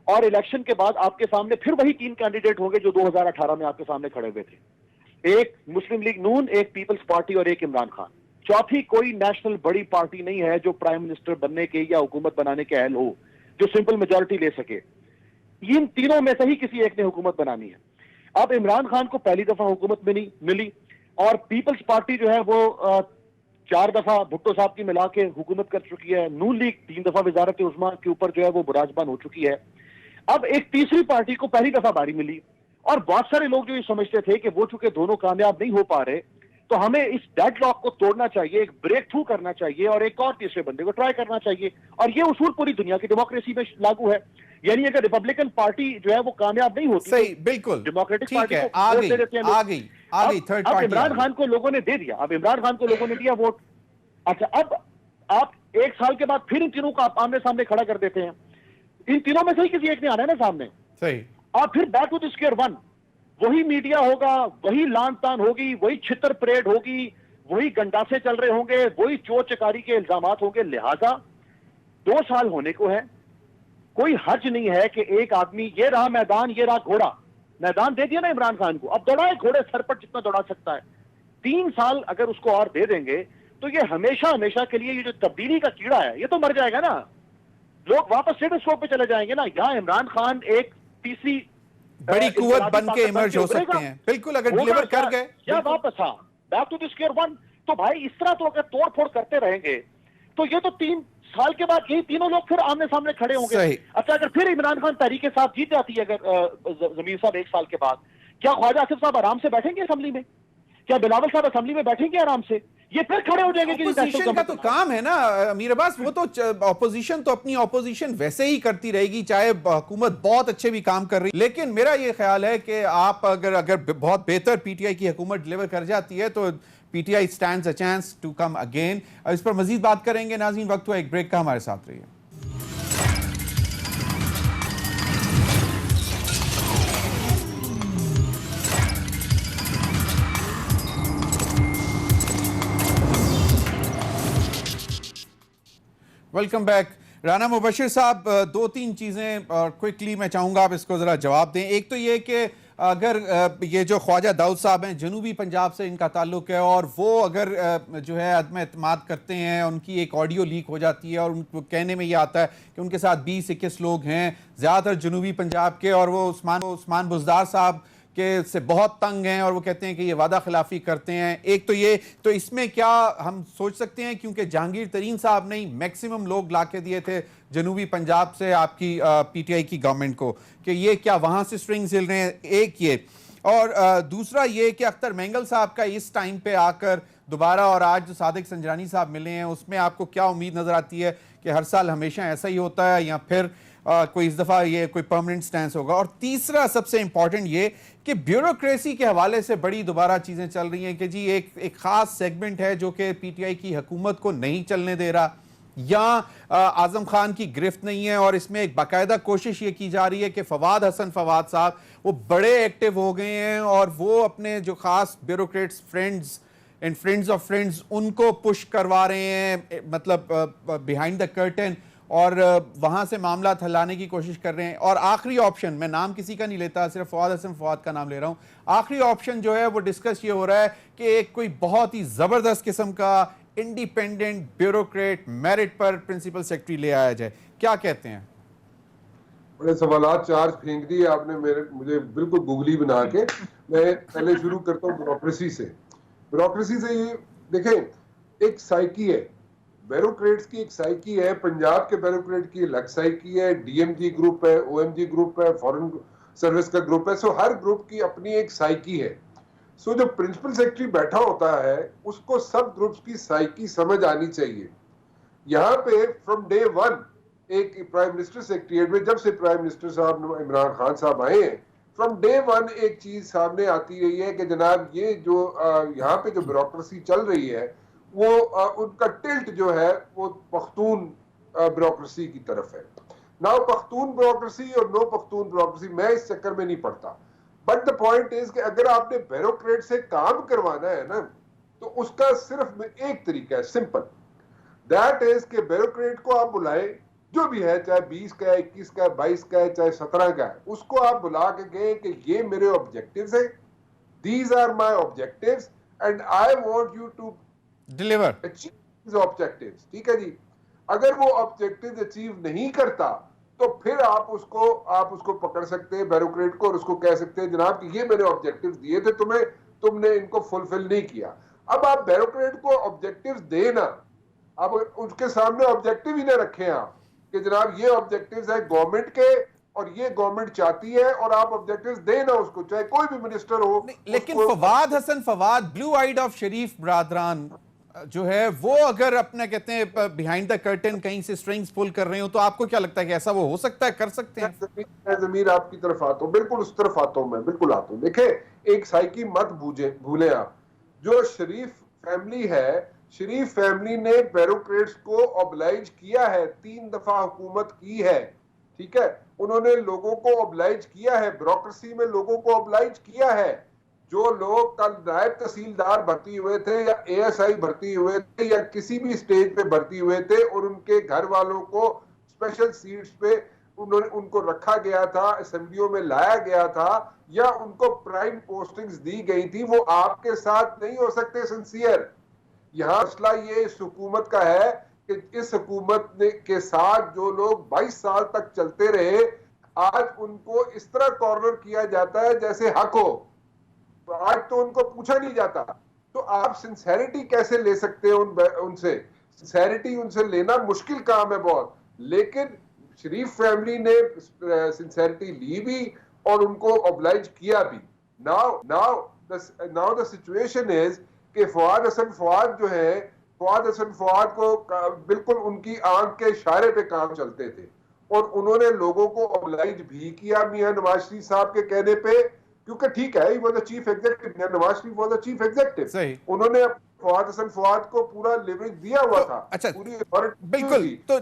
और इलेक्शन के बाद आपके सामने फिर वही 3 कैंडिडेट होंगे जो 2018 में आपके सामने खड़े हुए थे। एक मुस्लिम लीग नून, एक पीपल्स पार्टी और एक इमरान खान। चौथी कोई नेशनल बड़ी पार्टी नहीं है जो प्राइम मिनिस्टर बनने के या हुकूमत बनाने के अहल हो, जो सिंपल मेजोरिटी ले सके। इन तीनों में से ही किसी एक ने हुकूमत बनानी है। अब इमरान खान को पहली दफा हुकूमत मिली और पीपल्स पार्टी जो है वो 4 दफा भुट्टो साहब की मिला के हुकूमत कर चुकी है। नून लीग 3 दफा वजारत उस्मा के ऊपर जो है वो बुराजबान हो चुकी है। अब एक तीसरी पार्टी को पहली दफा बारी मिली और बहुत सारे लोग जो ये समझते थे कि वो चूंकि दोनों कामयाब नहीं हो पा रहे तो हमें इस डेडलॉक को तोड़ना चाहिए, एक ब्रेक थ्रू करना चाहिए और एक और तीसरे बंदे को ट्राई करना चाहिए। और ये उसूल पूरी दुनिया की डेमोक्रेसी में लागू है। यानी अगर रिपब्लिकन पार्टी जो है वो कामयाब नहीं होती, सही, बिल्कुल डेमोक्रेटिक पार्टी को आ वोट दे देते हैं लोग। गई थर्ड अब पार्टी। इमरान खान को लोगों ने दे दिया, अब इमरान खान को लोगों ने दिया वोट। अच्छा, अब आप 1 साल के बाद फिर इन तीनों को आप आमने सामने खड़ा कर देते हैं। इन तीनों में से ही किसी एक ने आना है ना सामने, सही। और फिर back to the square one, वही मीडिया होगा, वही लान तान होगी, वही छितर परेड होगी, वही गंडासे चल रहे होंगे, वही चोर चकारी के इल्जामात होंगे। लिहाजा 2 साल होने को है, कोई हर्ज नहीं है कि एक आदमी, ये रहा मैदान, ये रहा घोड़ा, मैदान दे दिया ना इमरान खान को, अब दौड़ाए घोड़े सर पर जितना दौड़ा सकता है। 3 साल अगर उसको और दे देंगे तो ये हमेशा हमेशा के लिए ये जो तब्दीली का कीड़ा है ये तो मर जाएगा ना, लोग वापस स्टेटस क्वो पे चले जाएंगे ना। यहाँ इमरान खान एक तीसरी बड़ी कुव्वत बन के इमर्ज हो उभरेगा। सकते हैं, बिल्कुल, अगर होगा डिलीवर कर क्या? गए या वापस हाँ back to the square one. तो भाई इस तरह तो अगर तोड़ फोड़ करते रहेंगे तो ये तो 3 साल के बाद यही तीनों लोग फिर आमने सामने खड़े होंगे। सही। अच्छा अगर फिर इमरान खान तहरीक साहब जीत जाती है अगर जमीर साहब 1 साल के बाद, क्या ख्वाजा आसिफ साहब आराम से बैठेंगे असेंबली में? क्या बिलावल साहब असेंबली में बैठेंगे आराम से? ये फिर खड़े हो जाएंगे कि ऑपोजिशन का तो काम है ना अमीर अब्बास, वो तो ऑपोजिशन तो अपनी ऑपोजिशन वैसे ही करती रहेगी, चाहे हुकूमत बहुत अच्छे भी काम कर रही। लेकिन मेरा ये ख्याल है कि आप अगर बहुत बेहतर पीटीआई की हुकूमत डिलीवर कर जाती है तो PTI stands a chance to come again. इस पर मजीद बात करेंगे। नाज़रीन, वक्त हुआ एक ब्रेक का, हमारे साथ रहिए। Welcome back. राना मुबशिर साहब, 2-3 चीज़ें क्विकली मैं चाहूँगा आप इसको ज़रा जवाब दें। एक तो ये कि अगर ये जो ख्वाजा दाऊद साहब हैं, जनूबी पंजाब से इनका ताल्लुक़ है, और वो अगर जो है अदम एतमाद करते हैं, उनकी एक ऑडियो लीक हो जाती है और उनको कहने में ये आता है कि उनके साथ 20-21 लोग हैं, ज़्यादातर जनूबी पंजाब के, और वो उस्मान बुज़दार साहब के से बहुत तंग हैं और वो कहते हैं कि ये वादा खिलाफी करते हैं। एक तो ये, तो इसमें क्या हम सोच सकते हैं, क्योंकि जहांगीर तरीन साहब ने ही मैक्सिमम लोग ला के दिए थे जनूबी पंजाब से आपकी पीटीआई की गवर्नमेंट को, कि ये क्या वहाँ से स्ट्रिंग्स हिल रहे हैं? एक ये, और दूसरा ये कि अख्तर मेंगल साहब का इस टाइम पे आकर दोबारा, और आज जो सादिक संजरानी साहब मिले हैं, उसमें आपको क्या उम्मीद नज़र आती है कि हर साल हमेशा ऐसा ही होता है या फिर कोई इस दफ़ा ये कोई परमानेंट स्टैंस होगा? और तीसरा सबसे इंपॉर्टेंट ये कि ब्यूरोक्रेसी के हवाले से बड़ी दोबारा चीज़ें चल रही हैं कि जी एक ख़ास सेगमेंट है जो कि पीटीआई की हुकूमत को नहीं चलने दे रहा, या आज़म खान की गिरफ्त नहीं है, और इसमें एक बाकायदा कोशिश ये की जा रही है कि फवाद हसन फवाद साहब वो बड़े एक्टिव हो गए हैं और वो अपने जो ख़ास bureaucrats friends and friends of friends उनको पुश करवा रहे हैं, मतलब बिहाइंड द कर्टन, और वहाँ से मामला हलाने की कोशिश कर रहे हैं। और आखिरी ऑप्शन, मैं नाम किसी का नहीं लेता, सिर्फ फवाद हसन फवाद का नाम ले रहा हूँ, आखिरी ऑप्शन जो है वो डिस्कस ये हो रहा है कि एक कोई बहुत ही ज़बरदस्त किस्म का इंडिपेंडेंट ब्यूरोक्रेट मेरिट पर प्रिंसिपल सेक्रेटरी ले आया जाए। क्या कहते हैं? बड़े सवालात चार्ज फेंक दिए आपने मुझे बिल्कुल गूगली बना के। मैं पहले शुरू करता हूँ ब्यूरोक्रेसी से। ब्यूरोक्रेसी से ये देखें, एक साइकी है, ब्यूरोक्रेट्स की एक साइकी है। पंजाब के ब्यूरोक्रेट की अलग साइकी है, डीएमजी ग्रुप है, ओएमजी ग्रुप है, फॉरेन सर्विस का ग्रुप है। सो हर ग्रुप की अपनी एक साइकी है। सो जो प्रिंसिपल सेक्रेटरी बैठा होता है उसको सब ग्रुप्स की साइकी समझ आनी चाहिए। यहाँ पे फ्रॉम डे वन एक प्राइम मिनिस्टर सेक्रेटरीट में, जब से प्राइम मिनिस्टर साहब इमरान खान साहब आए हैं, फ्रॉम डे वन एक चीज सामने आती रही है कि जनाब ये जो यहाँ पे जो ब्यूरोक्रेसी चल रही है वो उनका टिल्ट जो है वो पख्तून ब्यूरोक्रेसी की तरफ है। नाउ पख्तून ब्यूरोक्रेसी और नो पख्तून ब्यूरोक्रेसी मैं इस चक्कर में नहीं पड़ता, बट द पॉइंट इज कि अगर आपने ब्यूरोक्रेट से काम करवाना है ना तो उसका सिर्फ एक तरीका है, सिंपल, दैट इज कि ब्यूरोक्रेट को आप बुलाएं, जो भी है, चाहे 20 का है, 21 का है, 22 का है, चाहे 17 का है, उसको आप बुला के गए कि ये मेरे ऑब्जेक्टिव्स हैं, these are my objectives and I want you to deliver achieve this objectives. ठीक है जी। अगर वो ऑब्जेक्टिव्स अचीव नहीं करता तो फिर आप उसको पकड़ सकते हैं ब्यूरोक्रेट को और उसको कह सकते हैं जनाब कि ये मैंने ऑब्जेक्टिव्स दिए थे तुम्हें, तुमने इनको फुलफिल नहीं किया। अब आप ब्यूरोक्रेट को ऑब्जेक्टिव्स देना, अब उसके सामने ऑब्जेक्टिव ही ना रखें आप कि जनाब ये ऑब्जेक्टिव्स है गवर्नमेंट के और ये गवर्नमेंट चाहती है, और आप ऑब्जेक्टिव्स देना उसको, चाहे कोई भी मिनिस्टर हो। लेकिन Fawad Hasan Fawad, blue eyed of Sharif ब्रादरान जो है, वो अगर अपना कहते हैं बिहाइंड द कर्टन कहीं से स्ट्रिंग्स पुल कर रहे हो, तो आपको क्या लगता है कि ऐसा वो हो सकता है, कर सकते हैं? मैं जमीर आपकी तरफ आता हूँ, बिल्कुल उस तरफ आता हूँ, मैं बिल्कुल आता हूँ। देखे, एक साइकी मत भूलें आप, जो शरीफ फैमिली है, शरीफ फैमिली ने ब्यूरोक्रेट्स को ऑब्लाइज किया है, 3 दफा हुकूमत की है। ठीक है, उन्होंने लोगों को ऑब्लाइज किया है, ब्यूरोक्रेसी में लोगों को ऑब्लाइज किया है। जो लोग कल नायब तहसीलदार भर्ती हुए थे या एएसआई भर्ती हुए थे या किसी भी स्टेज पे भर्ती हुए थे और उनके घर वालों को स्पेशल सीट्स पे उनको रखा गया था, असेंबलियों में लाया गया था, या उनको प्राइम पोस्टिंग्स दी गई थी, वो आपके साथ नहीं हो सकते सिंसियर। यहाँ मसला ये इस हुकूमत का है कि इस हुकूमत के साथ जो लोग 22 साल तक चलते रहे, आज उनको इस तरह कॉर्नर किया जाता है जैसे हक हो। आज तो उनको पूछा नहीं जाता। तो आप सिंसेरिटी कैसे ले सकते हैं उनसे? सिंसेरिटी उनसे लेना मुश्किल काम है बहुत, लेकिन शरीफ फैमिली ने सिंसेरिटी ली भी और उनको ऑब्लाइज किया भी। नाउ द सिचुएशन इज कि फवाद हसन फवाद जो है, फवाद हसन फवाद को बिल्कुल उनकी आंख के इशारे पे काम चलते थे और उन्होंने लोगों को ऑब्लाइज भी किया मियां नवाज शरीफ साहब के कहने पे, क्योंकि ठीक है, वो चीफ एग्जीक्यूटिव, मियां नवाज शरीफ वो चीफ एग्जीक्यूटिव, उन्होंने फवाद हसन फवाद को पूरा लेवरेज दिया हुआ था। अच्छा, पूरी बिल्कुल। तो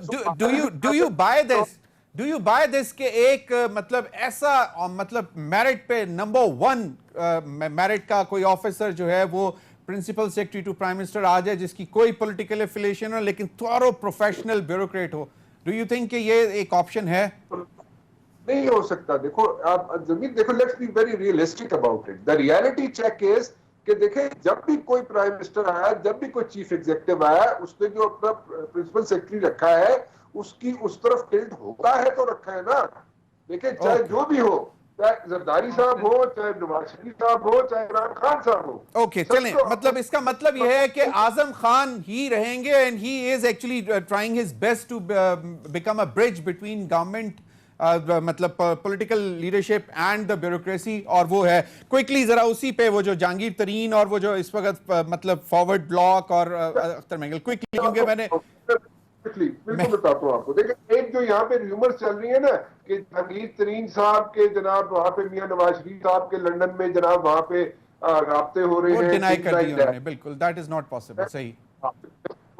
do you buy this, do you buy this के एक मतलब ऐसा मतलब मेरिट पे नंबर 1 मेरिट का कोई ऑफिसर जो है वो principal secretary to prime minister आ जाए जिसकी कोई पॉलिटिकल एफिलिएशन हो लेकिन थोड़ा प्रोफेशनल ब्यूरोक्रेट हो? डू यू थिंक कि ये एक ऑप्शन है? नहीं हो सकता। देखो आप जमीन देखो, let's be very realistic about it. The reality check is कि देखें, जब भी कोई प्राइम मिनिस्टर आया, जब भी कोई चीफ एग्जीक्यूटिव आया, उसने जो अपना प्रिंसिपल सेक्रेटरी रखा है उसकी उस तरफ टिल्ट होता है तो रखा है ना। देखिए, चाहे जो भी हो, चाहे जरदारी साहब हो, चाहे नवाज शरीफ साहब हो, चाहे इमरान खान साहब हो। ओके, चलें, मतलब इसका मतलब यह है कि आजम खान ही रहेंगे and he is actually trying his best to become a bridge between government मतलब political leadership and the bureaucracy, और वो है क्विकली जरा उसी पे वो जो जहांगीर तरीन और वो जो इस वक्त मतलब फॉरवर्ड ब्लॉक और अख्तर मेंगल, क्विकली, क्योंकि मैंने बिल्कुल बताता हूँ आपको। देखिए, एक जो यहाँ पे रूमर्स चल रही है ना कि जहांगीर तरीन साहब के जनाब वहाँ पे मियां नवाज शरीफ साहब के लंदन में जनाब वहाँ पे राब्ते हो रहे हैं, डिनाई कर दिया उन्होंने। बिल्कुल, दैट इज नॉट पॉसिबल। सही,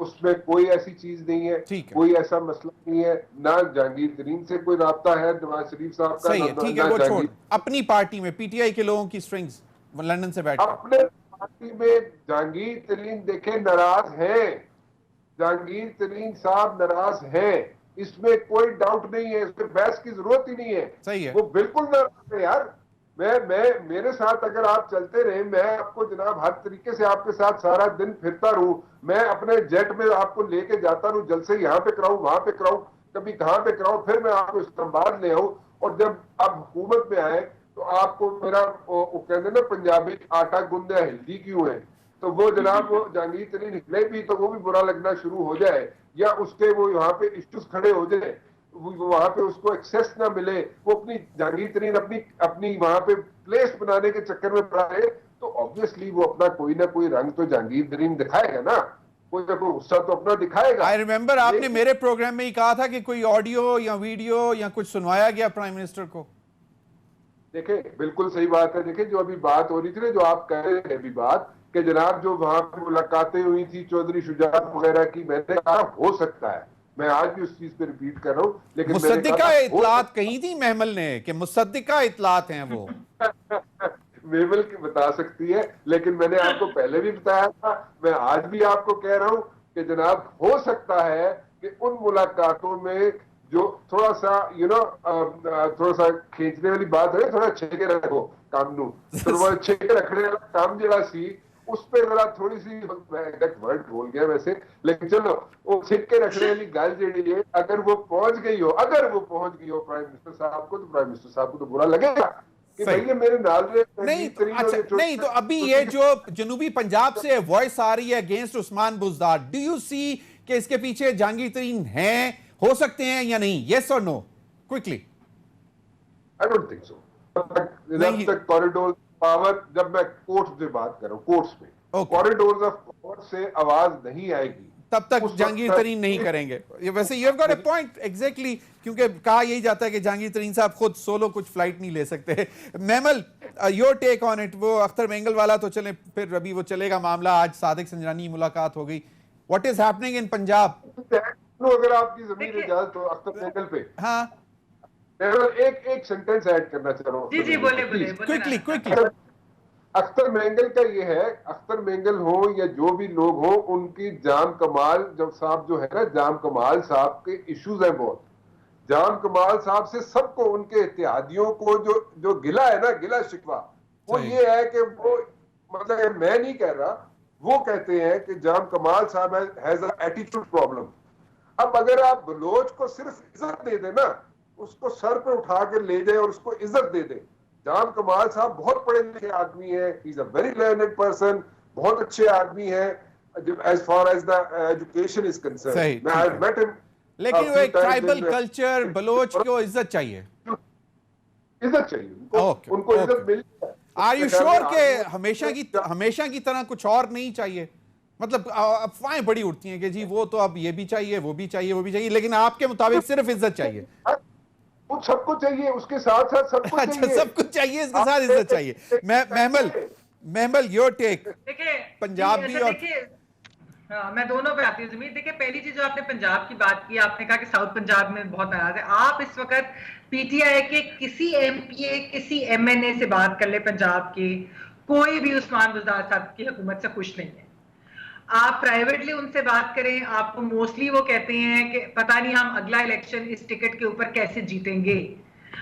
उसमें कोई ऐसी चीज नहीं है, कोई ऐसा मसला नहीं है। ना जहांगीर तरीन से कोई राब्ता है नवाज शरीफ साहब का। सही है, ठीक है, वो छोड़। अपनी पार्टी में पीटीआई के लोगों की स्ट्रिंग्स लंदन से बैठ अपने पार्टी में जहांगीर तरीन देखे नाराज हैं, जहांगीर तरीन साहब नाराज हैं, इसमें कोई डाउट नहीं है, इसमें बहस की जरूरत ही नहीं है। सही है, वो बिल्कुल नाराज है यार। मैं मेरे साथ अगर आप चलते रहे, मैं आपको जनाब हर तरीके से आपके साथ सारा दिन फिरता रहूं, मैं अपने जेट में आपको लेके जाता रहूं, जलसे यहाँ पे कराऊं, वहां पे कराऊं, कभी कहां पे कराऊं, फिर मैं आपको इस्लामाबाद ले आऊं, और जब आप हुकूमत में आए तो आपको मेरा वो कहते ना पंजाबी आटा गुंदे हिल्दी क्यों है, तो वो जनाब वो जहांगीर तरीन निकले भी तो वो भी बुरा लगना शुरू हो जाए, या उसके वो यहाँ पे इश्यूज खड़े हो जाए, वहां पे उसको एक्सेस ना मिले, वो अपनी जहांगीर तरीन अपनी वहां पे प्लेस बनाने के चक्कर में पड़ा है, तो ऑब्वियसली वो अपना कोई ना कोई रंग तो जहांगीर तरीन दिखाएगा ना, कोई ना कोई गुस्सा तो अपना दिखाएगा। आई रिमेंबर आपने मेरे प्रोग्राम में ही कहा था कि कोई ऑडियो या वीडियो या कुछ सुनवाया गया प्राइम मिनिस्टर को। देखे, बिल्कुल सही बात है। देखे, जो अभी बात हो रही थी ना, जो आप कह रहे थे अभी बात कि जनाब जो वहां पे मुलाकातें हुई थी चौधरी शुजात वगैरह की, मैंने कहा हो सकता है, मैं आज भी उस चीज पे रिपीट कर रहा हूँ, लेकिन मुसद्दिका इतलात कही थी महमल ने कि मुसद्दिका इतलात हैं वो। महमल की बता सकती है, लेकिन मैंने आपको पहले भी बताया था, मैं आज भी आपको कह रहा हूँ कि जनाब हो सकता है कि उन मुलाकातों में जो थोड़ा सा थोड़ा सा खींचने वाली बात है, थोड़ा छेके रखो काम नू, तो वो छेके रखने वाला काम जरा सी उस पे जरा थोड़ी सी, मैं वर्ड भूल गया वैसे, लेकिन चलो वो छिक्के रखने वाली गल जी है, अगर वो पहुंच गई हो प्राइम मिनिस्टर साहब को, तो प्राइम मिनिस्टर साहब को तो बुरा लगेगा कि भाई ये मेरे नाल नहीं। अच्छा, नहीं तो अभी ये जो जनूबी पंजाब से वॉइस आ रही है against Usman Buzdar, do you see कि इसके पीछे जहांगीर तरीन हैं, हो सकते हैं या नहीं? यस और no, quickly. I don't think so. जब तक कॉरिडोर पावर, जब मैं कोर्ट से बात कर रहा हूं, कोर्ट्स में कॉरिडोर्स ऑफ पावर से आवाज नहीं आएगी तब तक जहांगीर तरीन नहीं करेंगे। वैसे you have got a point exactly, क्योंकि कहा यही जाता है कि जहांगीर तरीन साहब खुद सोलो कुछ फ्लाइट नहीं ले सकते। मेमल, योर टेक ऑन इट। वो अख्तर मेंगल वाला तो चले, फिर अभी वो चलेगा मामला, आज सादिक संजरानी मुलाकात हो गई, what is happening in Punjab? अगर आपकी जमीन इजाजत तो अख्तर मेंगल पे, हाँ, एक सेंटेंस ऐड करना चाह रहा हूँ। जी बोले क्विकली। अख्तर मेंगल का ये है, अख्तर मेंगल हो या जो भी लोग हो, उनकी जाम कमाल जब साहब जो है ना, जाम कमाल साहब के इश्यूज हैं बहुत। जाम कमाल साहब से सबको, उनके इत्तेहादियों को जो गिला है ना, गिला शिकवा, वो ये है कि वो, मतलब मैं नहीं कह रहा, वो कहते हैं कि जाम कमाल साहब हैज अ एटीट्यूड प्रॉब्लम। अब अगर आप बलोच को सिर्फ इज्जत दे दे ना, उसको सर पे उठा के ले जाए और उसको इज्जत दे दे। जाम कमाल साहब बहुत पढ़े लिखे आदमी है, he is a very learned person, बहुत अच्छे आदमी है as far as the education is concern. मैं आई मेट हिम, लेकिन वो एक ट्राइबल कल्चर, बलोच को इज्जत चाहिए, इज्जत चाहिए उनको, उनको इज्जत मिली है। आर यू श्योर के हमेशा की तरह कुछ और नहीं चाहिए? मतलब अफवाहें बड़ी उड़ती हैं कि जी वो तो अब ये भी चाहिए, वो भी चाहिए, वो भी चाहिए, लेकिन आपके मुताबिक सिर्फ इज्जत चाहिए? वो सबको चाहिए, उसके साथ साथ सबको अच्छा, चाहिए। सब कुछ चाहिए, इसके साथ इज्जत चाहिए। महमल योर टेक। देखिए पंजाबी और हाँ, मैं दोनों पे आती हूँ जमीर। देखिए, पहली चीज जो आपने पंजाब की बात की, आपने कहा कि साउथ पंजाब में बहुत नाराज है। आप इस वक्त पीटीआई के किसी एमपीए, किसी एमएनए से बात कर ले पंजाब की, कोई भी उस्मान बुज़दार साहब की हुकूमत से खुश नहीं है। आप प्राइवेटली उनसे बात करें, आपको मोस्टली वो कहते हैं कि पता नहीं हम अगला इलेक्शन इस टिकट के ऊपर कैसे जीतेंगे,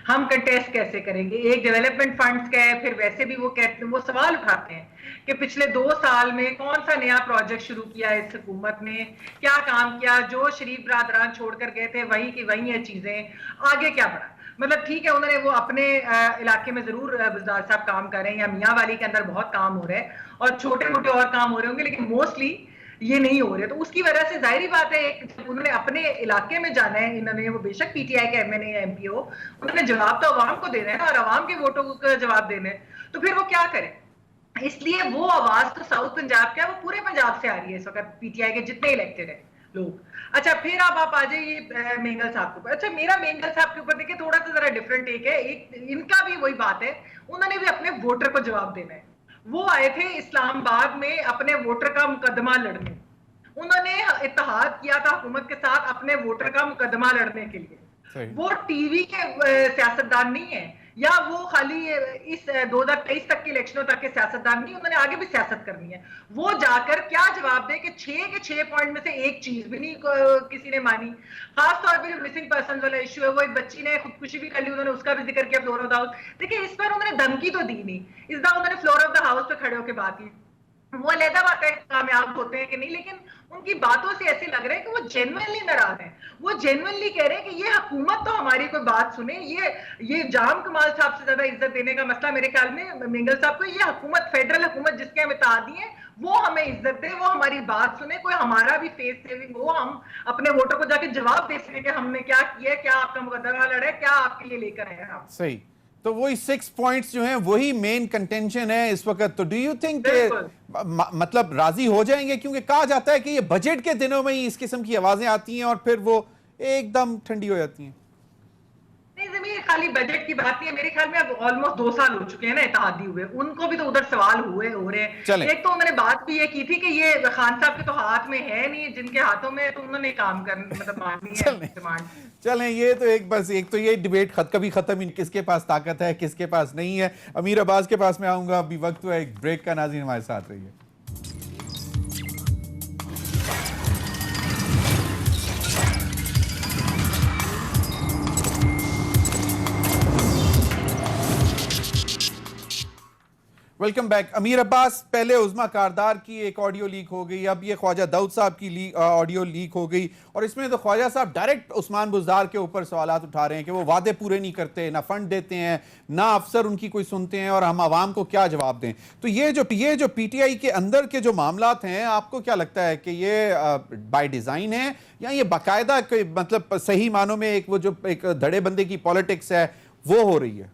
हम कंटेस्ट कैसे करेंगे, एक डेवलपमेंट फंड्स का है। फिर वैसे भी वो कहते हैं, वो सवाल उठाते हैं कि पिछले 2 साल में कौन सा नया प्रोजेक्ट शुरू किया इस हुकूमत ने, क्या काम किया, जो शरीफ बरादरान छोड़कर गए थे वही की वही है चीजें, आगे क्या बढ़ा। मतलब ठीक है, उन्होंने वो अपने इलाके में जरूर बुज़दार साहब काम कर रहे हैं, या मियाँ वाली के अंदर बहुत काम हो रहा है और छोटे मोटे और काम हो रहे होंगे, लेकिन मोस्टली ये नहीं हो रहे। तो उसकी वजह से जाहिर बात है, एक उन्होंने अपने इलाके में जाना है, इन्होंने वो बेशक पीटीआई के एमएनए या एमपी हो, उन्होंने जवाब तो अवाम को देना है ना, और अवाम के वोटों को जवाब देना है। तो फिर वो क्या करें? इसलिए वो आवाज तो साउथ पंजाब का है, वो पूरे पंजाब से आ रही है इस वक्त, पीटीआई के जितने इलेक्टेड है लोग। अच्छा, फिर आप आ जाइए मेंगल साहब के ऊपर। अच्छा, मेरा मेंगल साहब के ऊपर देखिए थोड़ा सा जरा डिफरेंट टेक है। एक इनका भी वही बात है, उन्होंने भी अपने वोटर को जवाब देना है। वो आए थे इस्लामाबाद में अपने वोटर का मुकदमा लड़ने, उन्होंने इत्तेहाद किया था हुकूमत के साथ अपने वोटर का मुकदमा लड़ने के लिए। वो टीवी के सियासतदान नहीं है, या वो खाली इस 2023 तक के इलेक्शनों तक के सियासतदान नहीं, उन्होंने आगे भी सियासत करनी है। वो जाकर क्या जवाब दे कि 6 के 6 पॉइंट में से एक चीज भी नहीं किसी ने मानी। खासतौर पर जो मिसिंग पर्सन वाला इशू है, वो एक बच्ची ने खुदकुशी भी कर ली, उन्होंने उसका भी जिक्र किया फ्लोर ऑफ द हाउस। देखिए, इस पर उन्होंने धमकी तो दी नहीं, इस बार उन्होंने फ्लोर ऑफ द हाउस पे खड़े होकर बात की। वो अलग बात है कामयाब होते हैं कि नहीं, लेकिन उनकी बातों से ऐसे लग रहा है कि वो जेन्युइनली नाराज हैं। वो जेन्युइनली कह रहे हैं कि ये हुकूमत तो हमारी कोई बात सुने। ये जाम कमाल साहब से ज्यादा इज्जत देने का मसला मेरे ख्याल में मेंगल साहब को, ये हुकूमत, फेडरल हुकूमत जिसके हम इत्तेहादी हैं, वो हमें इज्जत दे, वो हमारी बात सुने, कोई हमारा भी फेस सेविंग हो, हम अपने वोटर को जाके जवाब दे सकें कि हमने क्या किया, क्या आपका मुकदमा लड़ा है, क्या आपके लिए लेकर आए हैं हम। सही। तो वही 6 पॉइंट्स जो हैं वही मेन कंटेंशन है इस वक्त। तो डू यू थिंक मतलब राजी हो जाएंगे? क्योंकि कहा जाता है कि ये बजट के दिनों में ही इस किस्म की आवाजें आती हैं और फिर वो एकदम ठंडी हो जाती हैं। नहीं जमीर, खाली बजट की बात नहीं है, मेरे ख्याल में अब ऑलमोस्ट 2 साल हो चुके हैं ना इत्तेहादी हुए, उनको भी तो उधर सवाल हो रहे हैं। एक तो उन्होंने बात भी ये की थी कि ये खान साहब के तो हाथ में है नहीं, जिनके हाथों में, तो उन्होंने काम कर मतलब माननी है डिमांड। चलें, ये तो एक तो ये डिबेट कभी खत्म, किसके पास ताकत है किसके पास नहीं है। अमीर अब्बास के पास में आऊंगा, अभी वक्त हुआ एक ब्रेक का। नाज़रीन हमारे साथ रहिए। Welcome back. अमीर अब्बास, पहले उज़मा कारदार की एक ऑडियो लीक हो गई, अब ये ख्वाजा दाऊद साहब की ऑडियो लीक हो गई, और इसमें तो ख्वाजा साहब डायरेक्ट उस्मान बुज़दार के ऊपर सवालात उठा रहे हैं कि वो वादे पूरे नहीं करते, ना फंड देते हैं, ना अफसर उनकी कोई सुनते हैं, और हम आवाम को क्या जवाब दें। तो ये जो पीटीआई के अंदर के जो मामलात हैं, आपको क्या लगता है कि ये बाय डिज़ाइन है या ये बाकायदा मतलब सही मानों में एक धड़ेबंदी की पॉलिटिक्स है वो हो रही है?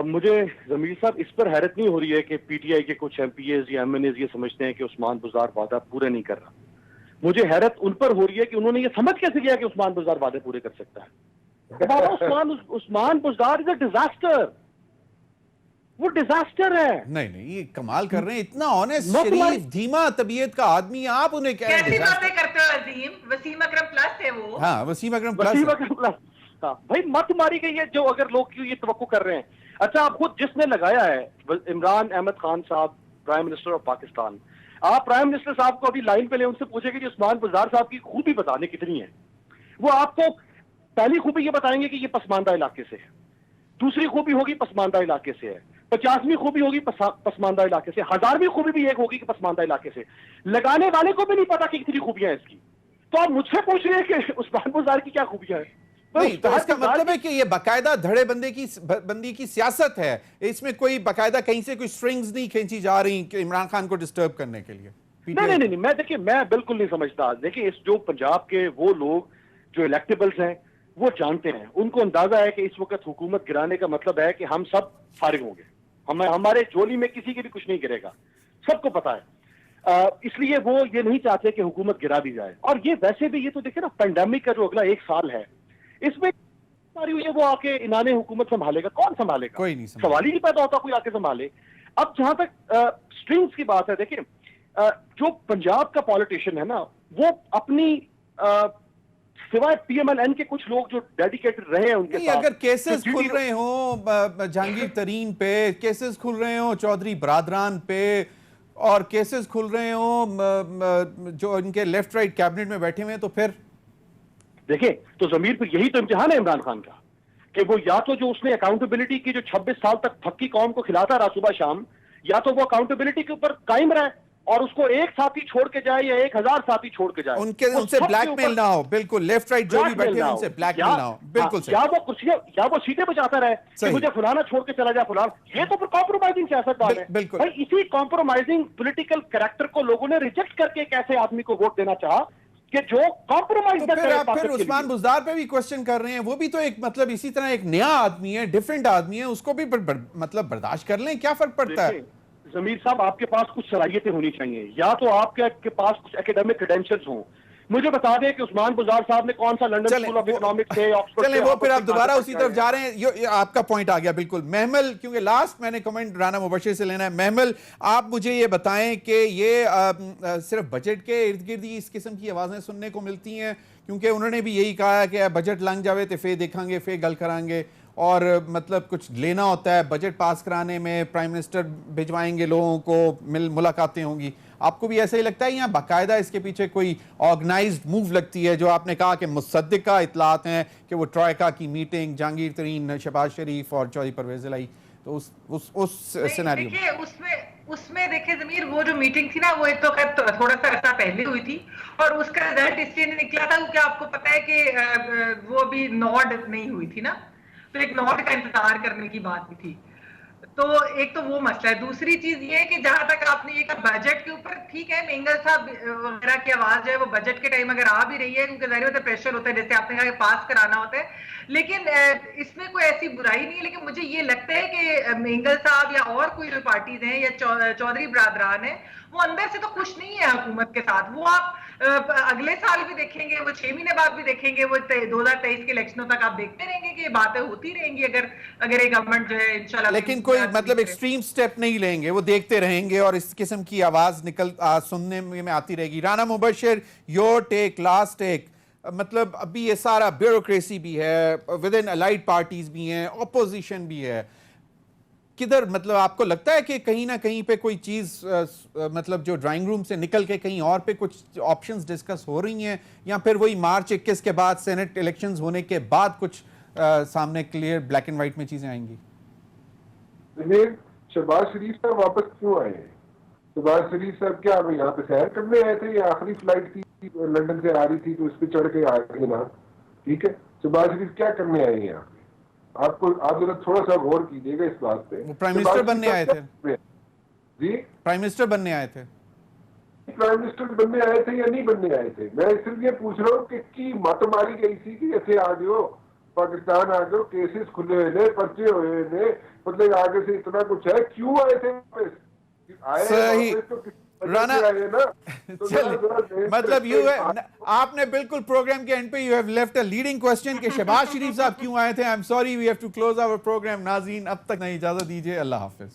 मुझे जमीर साहब इस पर हैरत नहीं हो रही है कि पीटीआई के कुछ एमपीएज या एमएनएज ये समझते हैं कि उस्मान बुज़दार वादा पूरे नहीं कर रहा। मुझे हैरत उन पर हो रही है कि उन्होंने ये समझ कैसे किया कि उस्मान बुज़दार वादे पूरे कर सकता है। Usman Buzdar is a disaster, वो डिजास्टर है। नहीं, ये कमाल कर रहे हैं, इतना ऑनेस्ट, शरीफ, धीमा तबीयत का आदमी, आप उन्हें कैसी बातें करते हो अजीम? वसीम अकरम प्लस है वो। हाँ, वसीम अकरम प्लस। हाँ भाई, मत मारी गई है जो अगर लोग क्यों ये तवक्को कर रहे हैं। अच्छा, आप खुद जिसने लगाया है इमरान अहमद खान साहब, प्राइम मिनिस्टर ऑफ पाकिस्तान, आप प्राइम मिनिस्टर साहब को अभी लाइन पे ले, उनसे पूछेंगे कि उस्मान बुज़दार साहब की खूबी बताने कितनी है। वो आपको पहली खूबी ये बताएंगे कि ये पसमानदा इलाके से है, दूसरी खूबी होगी पसमानदा इलाके से है, 50वीं खूबी होगी पसमानदा इलाके से, 1000वीं खूबी भी एक होगी कि पसमानदा इलाके से। लगाने वाले को भी नहीं पता कि कितनी खूबियां हैं इसकी, तो आप मुझसे पूछ रहे हैं कि उस्मान बुज़दार की क्या खूबियां हैं? नहीं, तो इसका मतलब है कि ये बाकायदा धड़े बंदी की सियासत है, इसमें कोई बाकायदा कहीं से कोई स्ट्रिंग्स नहीं खींची जा रही कि इमरान खान को डिस्टर्ब करने के लिए। नहीं, मैं बिल्कुल नहीं समझता। देखिए, इस जो पंजाब के वो लोग जो इलेक्टेबल्स हैं वो जानते हैं, उनको अंदाजा है कि इस वक्त हुकूमत गिराने का मतलब है कि हम सब फारिग होंगे, हमारे झोली में किसी के भी कुछ नहीं गिरेगा, सबको पता है। इसलिए वो ये नहीं चाहते कि हुकूमत गिरा दी जाए। और ये वैसे भी, ये तो देखिए ना, पेंडेमिक का जो अगला 1 साल है, इसमें सारी हुई है, वो आके इन्होंने हुकूमत संभालेगा, कौन संभालेगा? कोई नहीं संभालेगा। सवाल ही नहीं पैदा होता कोई आके संभाले। अब जहां तक स्ट्रिंग्स की बात है, देखिए जो पंजाब का पॉलिटिशियन है ना, वो अपनी सिवाय पीएमएलएन के कुछ लोग जो डेडिकेटेड रहे हैं उनके साथ, अगर केसेस खुल रहे हो जहांगीर तरीन पे, केसेस खुल रहे हो चौधरी बरादरान पे, और केसेस खुल रहे हो जो इनके लेफ्ट राइट कैबिनेट में बैठे हुए हैं, तो फिर देखिए, तो जमीर पर यही तो इम्तिहान है इमरान खान का, कि वो या तो जो उसने अकाउंटेबिलिटी की जो 26 साल तक फक्की कौम को खिलाता रहा सुबह शाम, या तो वो अकाउंटेबिलिटी के ऊपर कायम रहे और उसको एक साथी छोड़ के जाए या 1000 साथी छोड़ के जाए, उनसे ब्लैकमेल ना हो। बिल्कुल, लेफ्ट राइट जो भी बैठे हैं उनसे ब्लैकमेल ना हो। बिल्कुल सही। या वो कुर्सियां या वो सीटें बचाता रहे कि मुझे फलाना छोड़ के चला जाए फलाना, ये तो फिर कॉम्प्रोमाइजिंग सियासतदान है। बिल्कुल। भाई, इसी कॉम्प्रोमाइजिंग पॉलिटिकल कैरेक्टर को लोगों ने रिजेक्ट करके एक ऐसे आदमी को वोट देना चाहा कि जो कॉम्प्रोमाइज तो फिर उस्मान बुज़दार पे भी क्वेश्चन कर रहे हैं, वो भी तो एक मतलब इसी तरह एक नया आदमी है, डिफरेंट आदमी है, उसको भी मतलब बर्दाश्त कर लें, क्या फर्क पड़ता है? जमीर साहब, आपके पास कुछ सलाहियतें होनी चाहिए, या तो आपके पास कुछ एकेडमिक क्रेडेंशियल्स हों। मुझे बता दें कि उस्मान बुज़दार साहब ने कौन सा लंदन स्कूल ऑफ इकोनॉमिक्स से, ऑक्सफोर्ड चलें, वो फिर आप दोबारा उसी तरफ जा रहे हैं। ये आपका पॉइंट आ गया बिल्कुल। महमल, क्योंकि लास्ट मैंने कमेंट राना मुबशिर से लेना है। महमल, आप मुझे ये बताएं कि ये सिर्फ बजट के इर्द गिर्द ही इस किस्म की आवाज़ें सुनने को मिलती हैं, क्योंकि उन्होंने भी यही कहा कि बजट लंघ जावे तो फे देखेंगे, फे गल करांगे, और मतलब कुछ लेना होता है बजट पास कराने में, प्राइम मिनिस्टर भिजवाएंगे लोगों को, मुलाकातें होंगी। आपको भी ऐसा ही लगता है, या बाकायदा इसके पीछे कोई ऑर्गेनाइज्ड मूव लगती है? जो आपने कहा कि मुसद्दिका इतलात हैं कि वो ट्रायका की मीटिंग, जहांगीर तरीन, शहबाज शरीफ और चौधरी परवेज इलाही, तो उस सिनेरियो देखिए, उसमें देखिए जमीर, वो जो मीटिंग थी ना, वो एक तो थोड़ा सा अर्सा पहले हुई थी, और उसका रिजल्ट इसलिए नहीं निकला था क्योंकि आपको पता है कि वो भी नॉड नहीं हुई थी ना, तो एक नॉड का इंतजार करने की बात भी थी। तो एक तो वो मसला है। दूसरी चीज ये है कि जहां तक आपने ये कहा बजट के ऊपर, ठीक है, मेंगल साहब वगैरह की आवाज जो है वो बजट के टाइम अगर आ भी रही है, क्योंकि जाहिर होता है प्रेशर होता है, जैसे आपने कहा पास कराना होता है, लेकिन इसमें कोई ऐसी बुराई नहीं है। लेकिन मुझे ये लगता है कि मेंगल साहब या और कोई जो पार्टीज हैं या चौधरी बरादरान है, वो अंदर से तो खुश नहीं है हुकूमत के साथ। वो आप अगले साल भी देखेंगे, वो 6 महीने बाद भी देखेंगे, वो 2023 के इलेक्शनों तक आप देखते रहेंगे कि ये बातें होती रहेंगी अगर ये गवर्नमेंट जो है इंशाल्लाह। लेकिन कोई मतलब एक्सट्रीम स्टेप नहीं लेंगे, वो देखते रहेंगे और इस किस्म की आवाज सुनने में आती रहेगी। Rana Mubashir, your take, last take, मतलब अभी ये सारा ब्यूरोक्रेसी भी है, विद इन अलाइड पार्टीज भी हैं, ऑपोजिशन भी है, किधर मतलब आपको लगता है कि कहीं ना कहीं पे कोई चीज मतलब जो ड्राइंग रूम से निकल के कहीं और पे कुछ ऑप्शंस डिस्कस हो रही हैं, या फिर वही मार्च 21 के बाद सेनेट इलेक्शंस होने के बाद कुछ सामने क्लियर ब्लैक एंड व्हाइट में चीजें आएंगी? शहबाज शरीफ साहब वापस क्यों आए? शहबाज शरीफ साहब क्या अब यहाँ पे सैर करने आए थे, या आखिरी फ्लाइट थी लंदन से आ रही थी तो उस पर चढ़ के आ गए ना? ठीक है, शहबाज शरीफ क्या करने आए यहाँ पे? आप जरा थोड़ा सा गौर कीजिएगा इस बात पे। प्राइम मिनिस्टर बनने आए थे जी? प्राइम मिनिस्टर बनने आए थे? प्राइम मिनिस्टर बनने आए थे या नहीं बनने आए थे? मैं सिर्फ ये पूछ रहा हूँ कि मत मारी गई थी कि ऐसे आ गयो, पाकिस्तान आ गयो, केसेस खुले हुए ने, पर्चे हुए ने, मतलब आगे से इतना कुछ है, क्यों आए थे वापस? सही राना, तो मतलब यू है, आपने बिल्कुल प्रोग्राम के एंड पे you have left a leading question कि शहबाज शरीफ साहब क्यों आए थे। I am sorry, we have to close our programme. नाज़रीन, अब तक नहीं, इजाजत दीजिए, अल्लाह हाफिज।